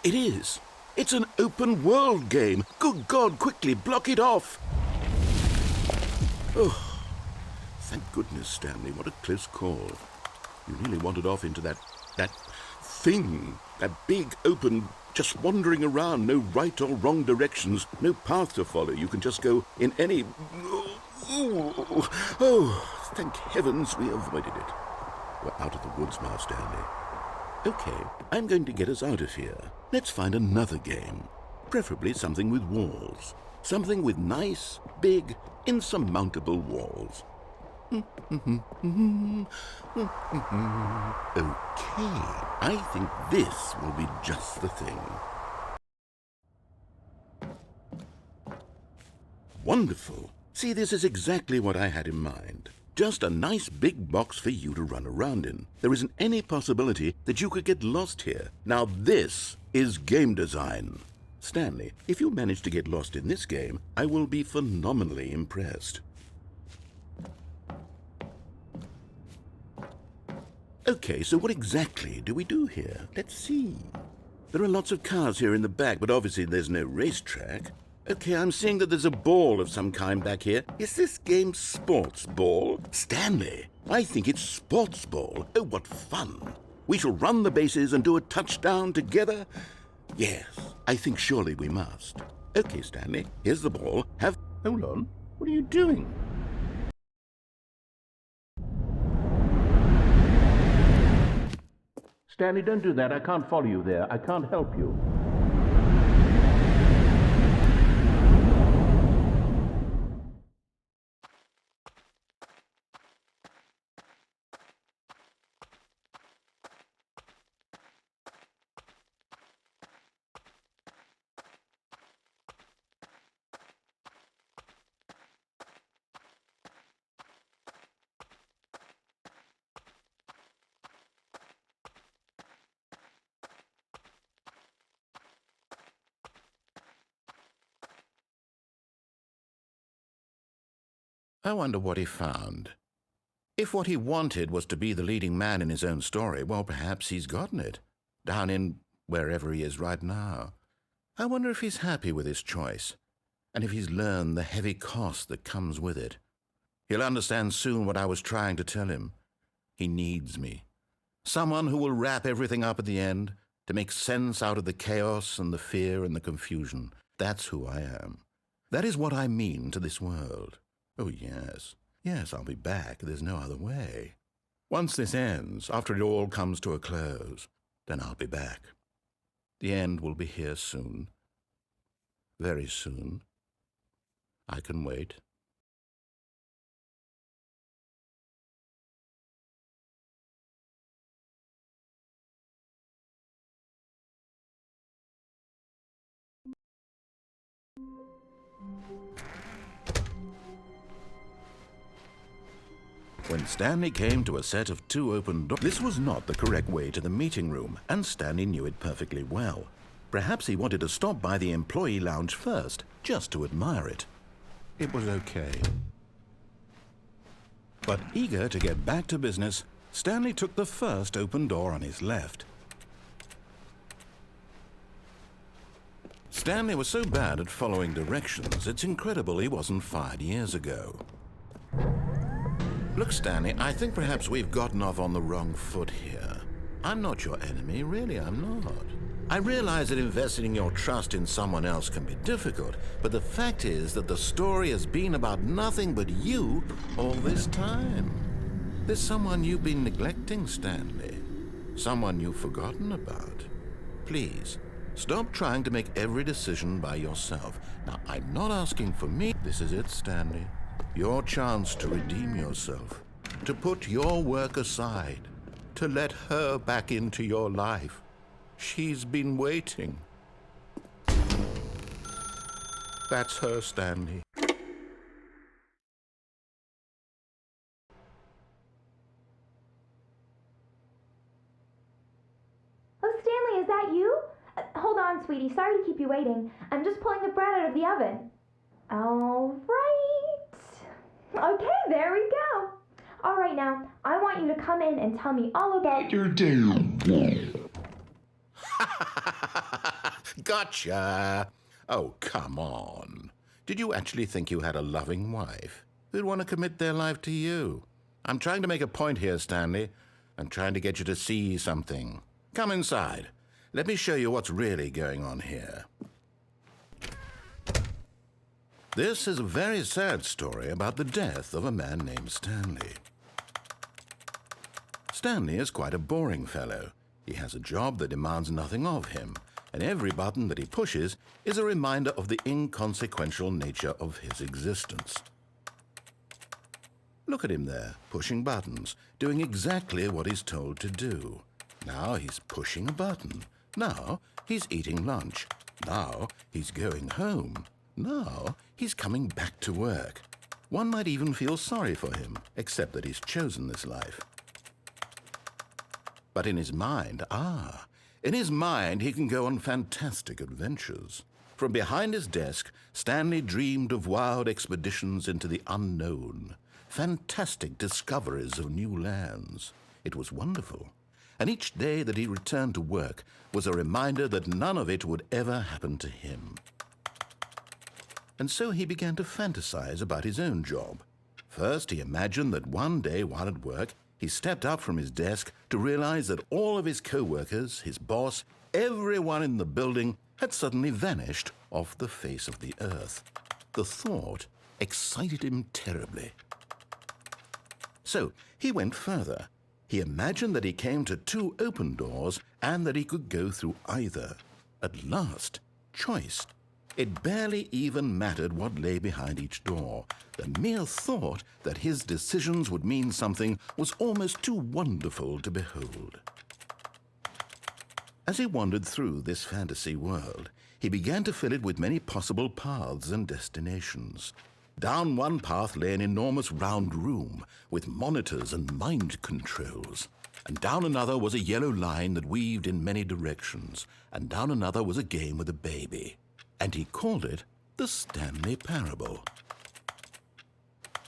It is. It's an open world game. Good God, quickly block it off. Oh, thank goodness, Stanley. What a close call. You really wandered off into that thing. That big, open, just wandering around. No right or wrong directions. No path to follow. You can just go in any... Oh, thank heavens we avoided it. We're out of the woods now, Stanley. Okay, I'm going to get us out of here. Let's find another game. Preferably something with walls. Something with nice, big, insurmountable walls. Okay, I think this will be just the thing. Wonderful. See, this is exactly what I had in mind. Just a nice big box for you to run around in. There isn't any possibility that you could get lost here. Now this is game design. Stanley, if you manage to get lost in this game, I will be phenomenally impressed. Okay, so what exactly do we do here? Let's see. There are lots of cars here in the back, but obviously there's no racetrack. Okay, I'm seeing that there's a ball of some kind back here. Is this game sports ball? Stanley, I think it's sports ball. Oh, what fun. We shall run the bases and do a touchdown together. Yes, I think surely we must. Okay, Stanley, here's the ball. Hold on. What are you doing? Stanley, don't do that. I can't follow you there. I can't help you. I wonder what he found. If what he wanted was to be the leading man in his own story, well, perhaps he's gotten it, down in wherever he is right now. I wonder if he's happy with his choice, and if he's learned the heavy cost that comes with it. He'll understand soon what I was trying to tell him. He needs me. Someone who will wrap everything up at the end, to make sense out of the chaos and the fear and the confusion. That's who I am. That is what I mean to this world. Oh, yes. Yes, I'll be back. There's no other way. Once this ends, after it all comes to a close, then I'll be back. The end will be here soon. Very soon. I can wait. When Stanley came to a set of 2 open doors, this was not the correct way to the meeting room, and Stanley knew it perfectly well. Perhaps he wanted to stop by the employee lounge first, just to admire it. It was okay. But eager to get back to business, Stanley took the first open door on his left. Stanley was so bad at following directions, it's incredible he wasn't fired years ago. Look, Stanley, I think perhaps we've gotten off on the wrong foot here. I'm not your enemy, really, I'm not. I realize that investing your trust in someone else can be difficult, but the fact is that the story has been about nothing but you all this time. There's someone you've been neglecting, Stanley. Someone you've forgotten about. Please, stop trying to make every decision by yourself. Now, I'm not asking for me. This is it, Stanley. Your chance to redeem yourself, to put your work aside, to let her back into your life. She's been waiting. That's her, Stanley. Oh, Stanley, is that you? Hold on, sweetie. Sorry to keep you waiting. I'm just pulling the bread out of the oven. All right. Okay, there we go. All right, now, I want you to come in and tell me all about your day. Gotcha! Oh, come on. Did you actually think you had a loving wife who'd want to commit their life to you? I'm trying to make a point here, Stanley. I'm trying to get you to see something. Come inside. Let me show you what's really going on here. This is a very sad story about the death of a man named Stanley. Stanley is quite a boring fellow. He has a job that demands nothing of him, and every button that he pushes is a reminder of the inconsequential nature of his existence. Look at him there, pushing buttons, doing exactly what he's told to do. Now he's pushing a button. Now he's eating lunch. Now he's going home. Now he's coming back to work. One might even feel sorry for him, except that he's chosen this life. But in his mind, in his mind he can go on fantastic adventures. From behind his desk, Stanley dreamed of wild expeditions into the unknown, fantastic discoveries of new lands. It was wonderful. And each day that he returned to work was a reminder that none of it would ever happen to him. And so he began to fantasize about his own job. First, he imagined that one day while at work, he stepped up from his desk to realize that all of his co-workers, his boss, everyone in the building had suddenly vanished off the face of the earth. The thought excited him terribly. So he went further. He imagined that he came to two open doors and that he could go through either. At last, choice. It barely even mattered what lay behind each door. The mere thought that his decisions would mean something was almost too wonderful to behold. As he wandered through this fantasy world, he began to fill it with many possible paths and destinations. Down one path lay an enormous round room with monitors and mind controls. And down another was a yellow line that weaved in many directions. And down another was a game with a baby. And he called it the Stanley Parable.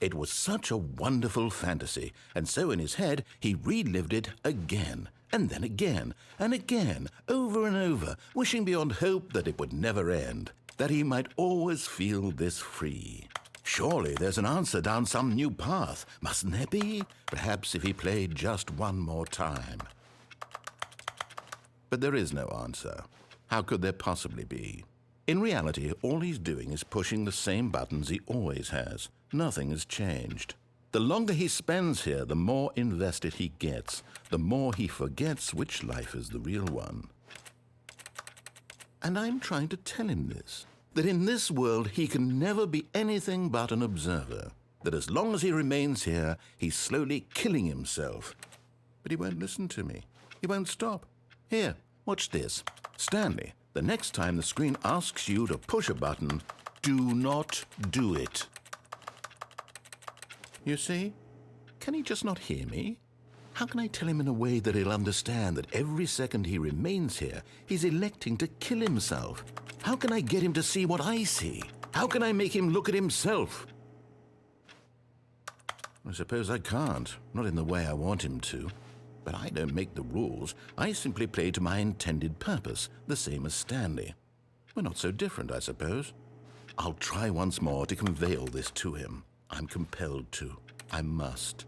It was such a wonderful fantasy, and so in his head he relived it again, and then again, and again, over and over, wishing beyond hope that it would never end, that he might always feel this free. Surely there's an answer down some new path, mustn't there be? Perhaps if he played just one more time. But there is no answer. How could there possibly be? In reality, all he's doing is pushing the same buttons he always has. Nothing has changed. The longer he spends here, the more invested he gets, the more he forgets which life is the real one. And I'm trying to tell him this, that in this world he can never be anything but an observer, that as long as he remains here, he's slowly killing himself. But he won't listen to me. He won't stop. Here, watch this. Stanley, the next time the screen asks you to push a button, do not do it. You see? Can he just not hear me? How can I tell him in a way that he'll understand that every second he remains here, he's electing to kill himself? How can I get him to see what I see? How can I make him look at himself? I suppose I can't, not in the way I want him to. But I don't make the rules. I simply play to my intended purpose, the same as Stanley. We're not so different, I suppose. I'll try once more to convey all this to him. I'm compelled to. I must.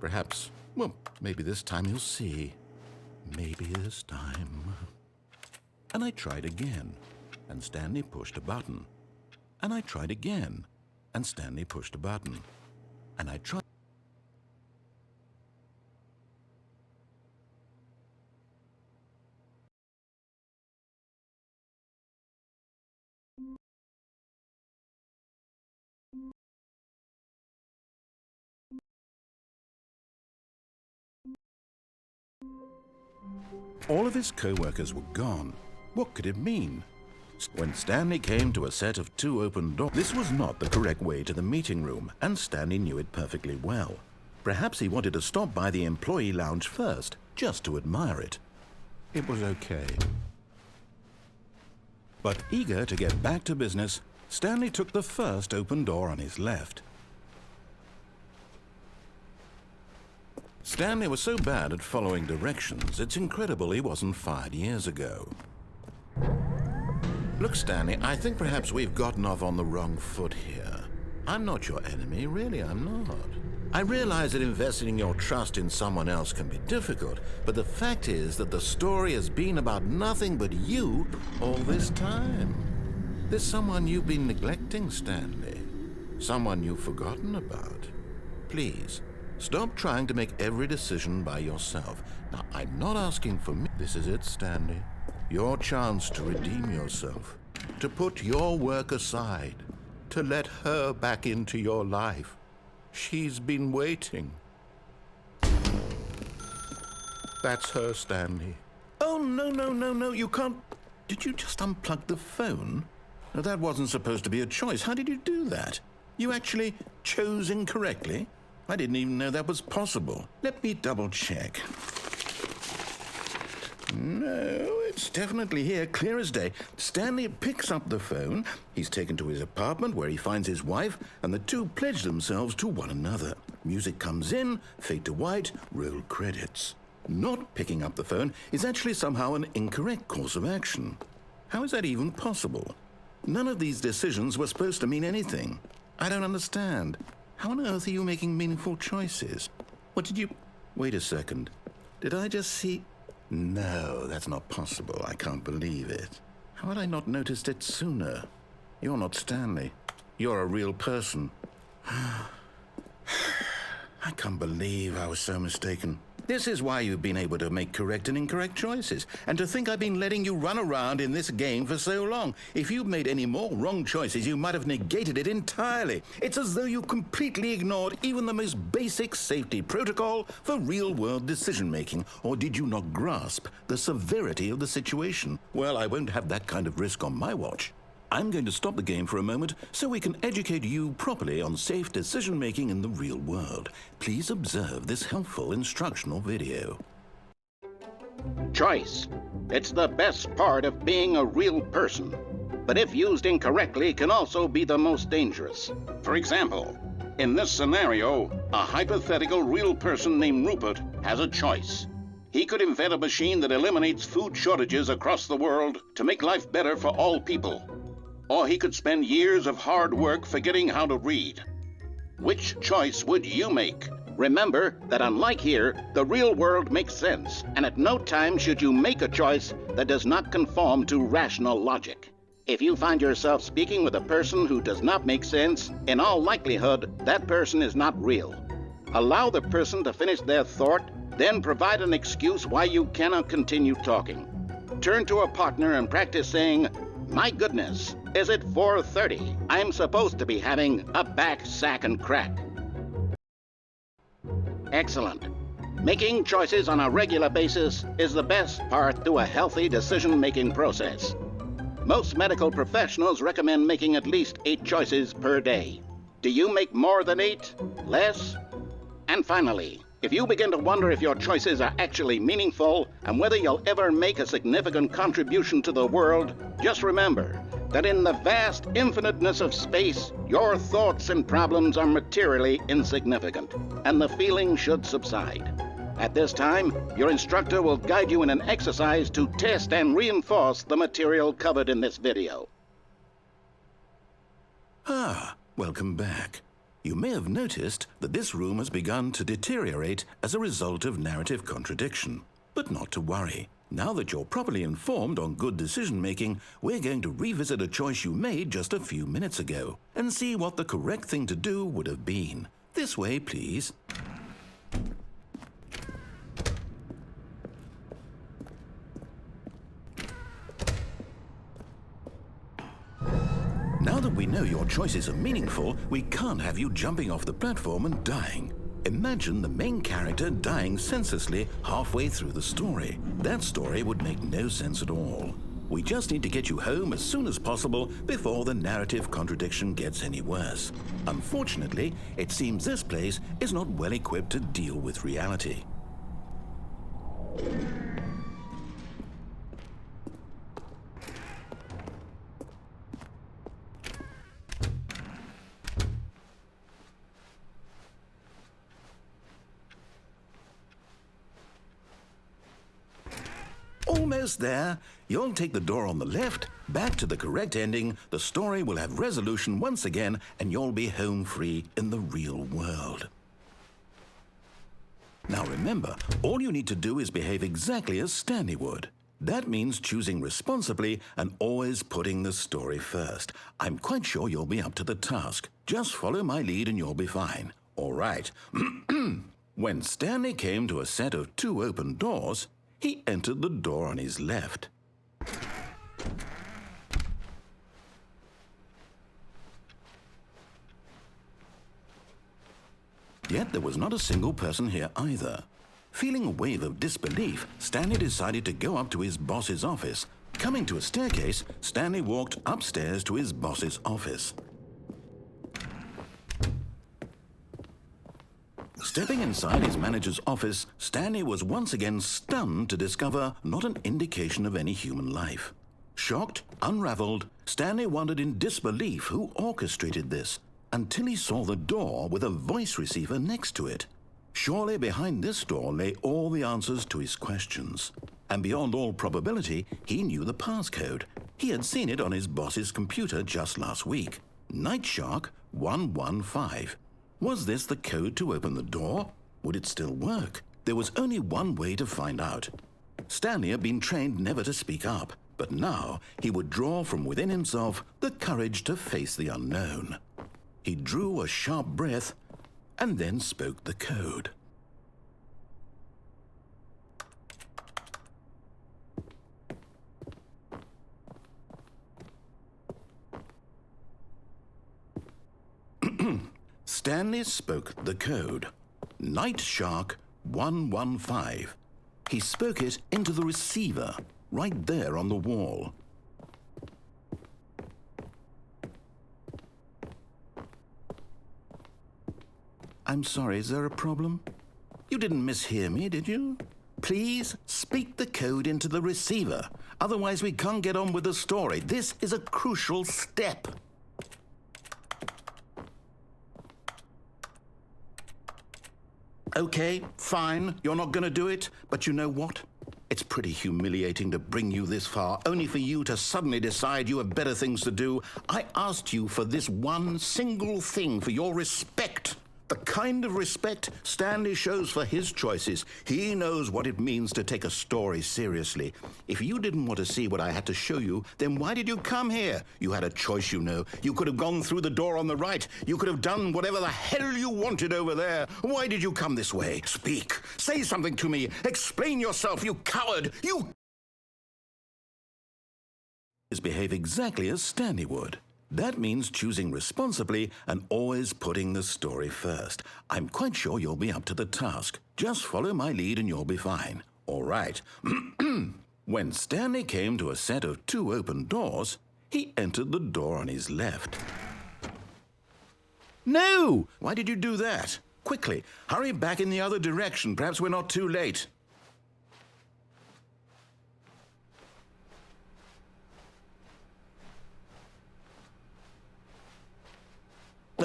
Perhaps, well, maybe this time he'll see. Maybe this time. And I tried again, and Stanley pushed a button. And I tried again, and Stanley pushed a button. And I tried. All of his co-workers were gone. What could it mean? When Stanley came to a set of two open doors, this was not the correct way to the meeting room, and Stanley knew it perfectly well. Perhaps he wanted to stop by the employee lounge first, just to admire it. It was okay. But eager to get back to business, Stanley took the first open door on his left. Stanley was so bad at following directions, it's incredible he wasn't fired years ago. Look, Stanley, I think perhaps we've gotten off on the wrong foot here. I'm not your enemy, really, I'm not. I realize that investing your trust in someone else can be difficult, but the fact is that the story has been about nothing but you all this time. There's someone you've been neglecting, Stanley. Someone you've forgotten about. Please. Stop trying to make every decision by yourself. Now, I'm not asking for me. This is it, Stanley. Your chance to redeem yourself. To put your work aside. To let her back into your life. She's been waiting. That's her, Stanley. Oh, no, you can't. Did you just unplug the phone? No, that wasn't supposed to be a choice. How did you do that? You actually chose incorrectly? I didn't even know that was possible. Let me double check. No, it's definitely here, clear as day. Stanley picks up the phone. He's taken to his apartment where he finds his wife, and the two pledge themselves to one another. Music comes in, fade to white, roll credits. Not picking up the phone is actually somehow an incorrect course of action. How is that even possible? None of these decisions were supposed to mean anything. I don't understand. How on earth are you making meaningful choices? What did you... Wait a second. Did I just see... No, that's not possible. I can't believe it. How had I not noticed it sooner? You're not Stanley. You're a real person. I can't believe I was so mistaken. This is why you've been able to make correct and incorrect choices. And to think I've been letting you run around in this game for so long. If you'd made any more wrong choices, you might have negated it entirely. It's as though you completely ignored even the most basic safety protocol for real-world decision-making. Or did you not grasp the severity of the situation? Well, I won't have that kind of risk on my watch. I'm going to stop the game for a moment so we can educate you properly on safe decision-making in the real world. Please observe this helpful instructional video. Choice. It's the best part of being a real person. But if used incorrectly, can also be the most dangerous. For example, in this scenario, a hypothetical real person named Rupert has a choice. He could invent a machine that eliminates food shortages across the world to make life better for all people. Or he could spend years of hard work forgetting how to read. Which choice would you make? Remember that unlike here, the real world makes sense, and at no time should you make a choice that does not conform to rational logic. If you find yourself speaking with a person who does not make sense, in all likelihood, that person is not real. Allow the person to finish their thought, then provide an excuse why you cannot continue talking. Turn to a partner and practice saying, "My goodness, is it 4:30? I'm supposed to be having a back, sack, and crack." Excellent. Making choices on a regular basis is the best part to a healthy decision-making process. Most medical professionals recommend making at least 8 choices per day. Do you make more than 8? Less? And finally, if you begin to wonder if your choices are actually meaningful and whether you'll ever make a significant contribution to the world, just remember that in the vast infiniteness of space, your thoughts and problems are materially insignificant, and the feeling should subside. At this time, your instructor will guide you in an exercise to test and reinforce the material covered in this video. Welcome back. You may have noticed that this room has begun to deteriorate as a result of narrative contradiction. But not to worry. Now that you're properly informed on good decision-making, we're going to revisit a choice you made just a few minutes ago and see what the correct thing to do would have been. This way, please. Now that we know your choices are meaningful, we can't have you jumping off the platform and dying. Imagine the main character dying senselessly halfway through the story. That story would make no sense at all. We just need to get you home as soon as possible before the narrative contradiction gets any worse. Unfortunately, it seems this place is not well equipped to deal with reality. Almost there. You'll take the door on the left, back to the correct ending, the story will have resolution once again, and you'll be home free in the real world. Now remember, all you need to do is behave exactly as Stanley would. That means choosing responsibly and always putting the story first. I'm quite sure you'll be up to the task. Just follow my lead and you'll be fine. All right. When Stanley came to a set of 2 open doors, he entered the door on his left. Yet there was not a single person here either. Feeling a wave of disbelief, Stanley decided to go up to his boss's office. Coming to a staircase, Stanley walked upstairs to his boss's office. Stepping inside his manager's office, Stanley was once again stunned to discover not an indication of any human life. Shocked, unraveled, Stanley wondered in disbelief who orchestrated this. until he saw the door with a voice receiver next to it. Surely behind this door lay all the answers to his questions. And beyond all probability, he knew the passcode. He had seen it on his boss's computer just last week. Night Shark 115. Was this the code to open the door? Would it still work? There was only one way to find out. Stanley had been trained never to speak up, but now he would draw from within himself the courage to face the unknown. He drew a sharp breath and then spoke the code. Stanley spoke the code. Night Shark 115. He spoke it into the receiver, right there on the wall. I'm sorry, is there a problem? You didn't mishear me, did you? Please speak the code into the receiver. Otherwise, we can't get on with the story. This is a crucial step. Okay, fine, you're not going to do it, but you know what? It's pretty humiliating to bring you this far, only for you to suddenly decide you have better things to do. I asked you for this one single thing, for your respect. The kind of respect Stanley shows for his choices. He knows what it means to take a story seriously. If you didn't want to see what I had to show you, then why did you come here? You had a choice, you know. You could have gone through the door on the right. You could have done whatever the hell you wanted over there. Why did you come this way? Speak. Say something to me. Explain yourself, you coward. You behave exactly as Stanley would. That means choosing responsibly and always putting the story first. I'm quite sure you'll be up to the task. Just follow my lead and you'll be fine. All right. When Stanley came to a set of 2 open doors, he entered the door on his left. No! Why did you do that? Quickly, hurry back in the other direction. Perhaps we're not too late.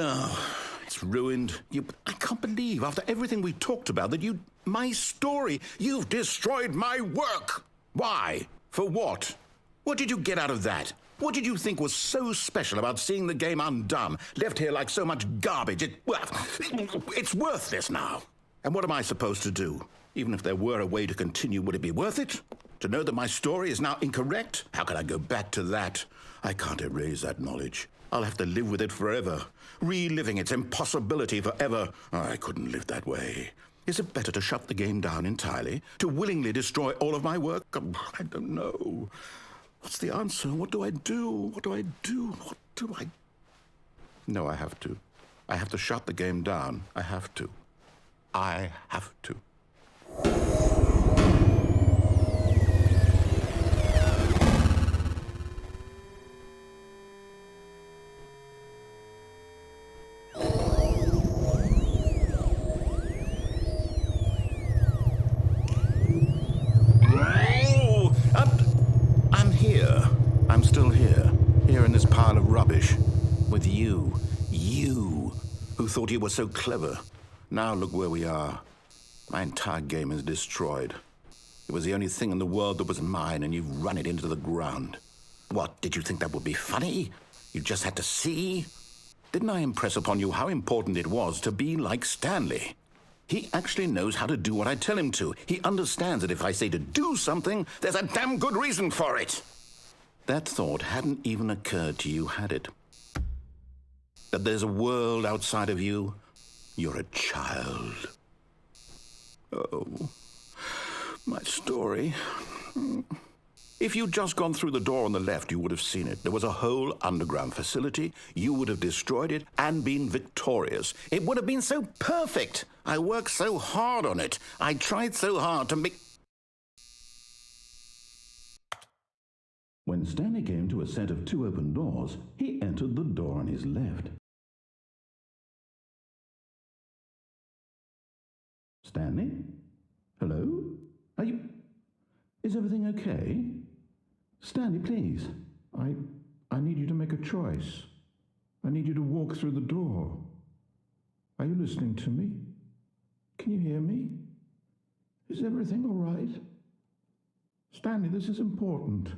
Oh, it's ruined. I can't believe, after everything we talked about, that my story, you've destroyed my work. Why? For what? What did you get out of that? What did you think was so special about seeing the game undone, left here like so much garbage? It's worthless now. And what am I supposed to do? Even if there were a way to continue, would it be worth it? To know that my story is now incorrect? How can I go back to that? I can't erase that knowledge. I'll have to live with it forever, reliving its impossibility forever. I couldn't live that way. Is it better to shut the game down entirely? To willingly destroy all of my work? I don't know. What's the answer? What do I do? What do I do? What do I... No, I have to. I have to shut the game down. I have to. I have to. I'm still here in this pile of rubbish, with you, who thought you were so clever. Now look where we are. My entire game is destroyed. It was the only thing in the world that was mine, and you've run it into the ground. What, did you think that would be funny? You just had to see? Didn't I impress upon you how important it was to be like Stanley? He actually knows how to do what I tell him to. He understands that if I say to do something, there's a damn good reason for it. That thought hadn't even occurred to you, had it? That there's a world outside of you? You're a child. Oh, my story. If you'd just gone through the door on the left, you would have seen it. There was a whole underground facility. You would have destroyed it and been victorious. It would have been so perfect. I worked so hard on it. I tried so hard to make... When Stanley came to a set of 2 open doors, he entered the door on his left. Stanley? Hello? Are you... Is everything okay? Stanley, please. I need you to make a choice. I need you to walk through the door. Are you listening to me? Can you hear me? Is everything all right? Stanley, this is important.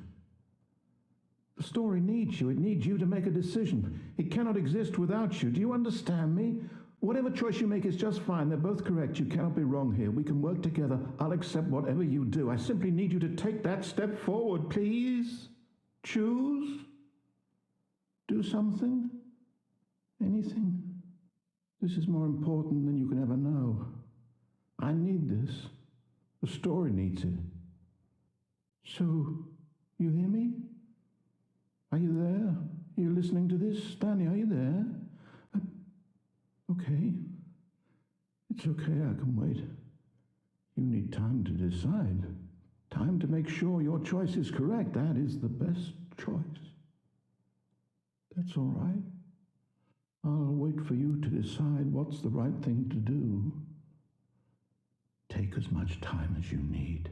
The story needs you. It needs you to make a decision. It cannot exist without you. Do you understand me? Whatever choice you make is just fine. They're both correct. You cannot be wrong here. We can work together. I'll accept whatever you do. I simply need you to take that step forward, please. Choose. Do something. Anything. This is more important than you can ever know. I need this. The story needs it. So, you hear me? Are you there? Are you listening to this? Stanley, are you there? Okay. It's okay, I can wait. You need time to decide. Time to make sure your choice is correct. That is the best choice. That's all right. I'll wait for you to decide what's the right thing to do. Take as much time as you need.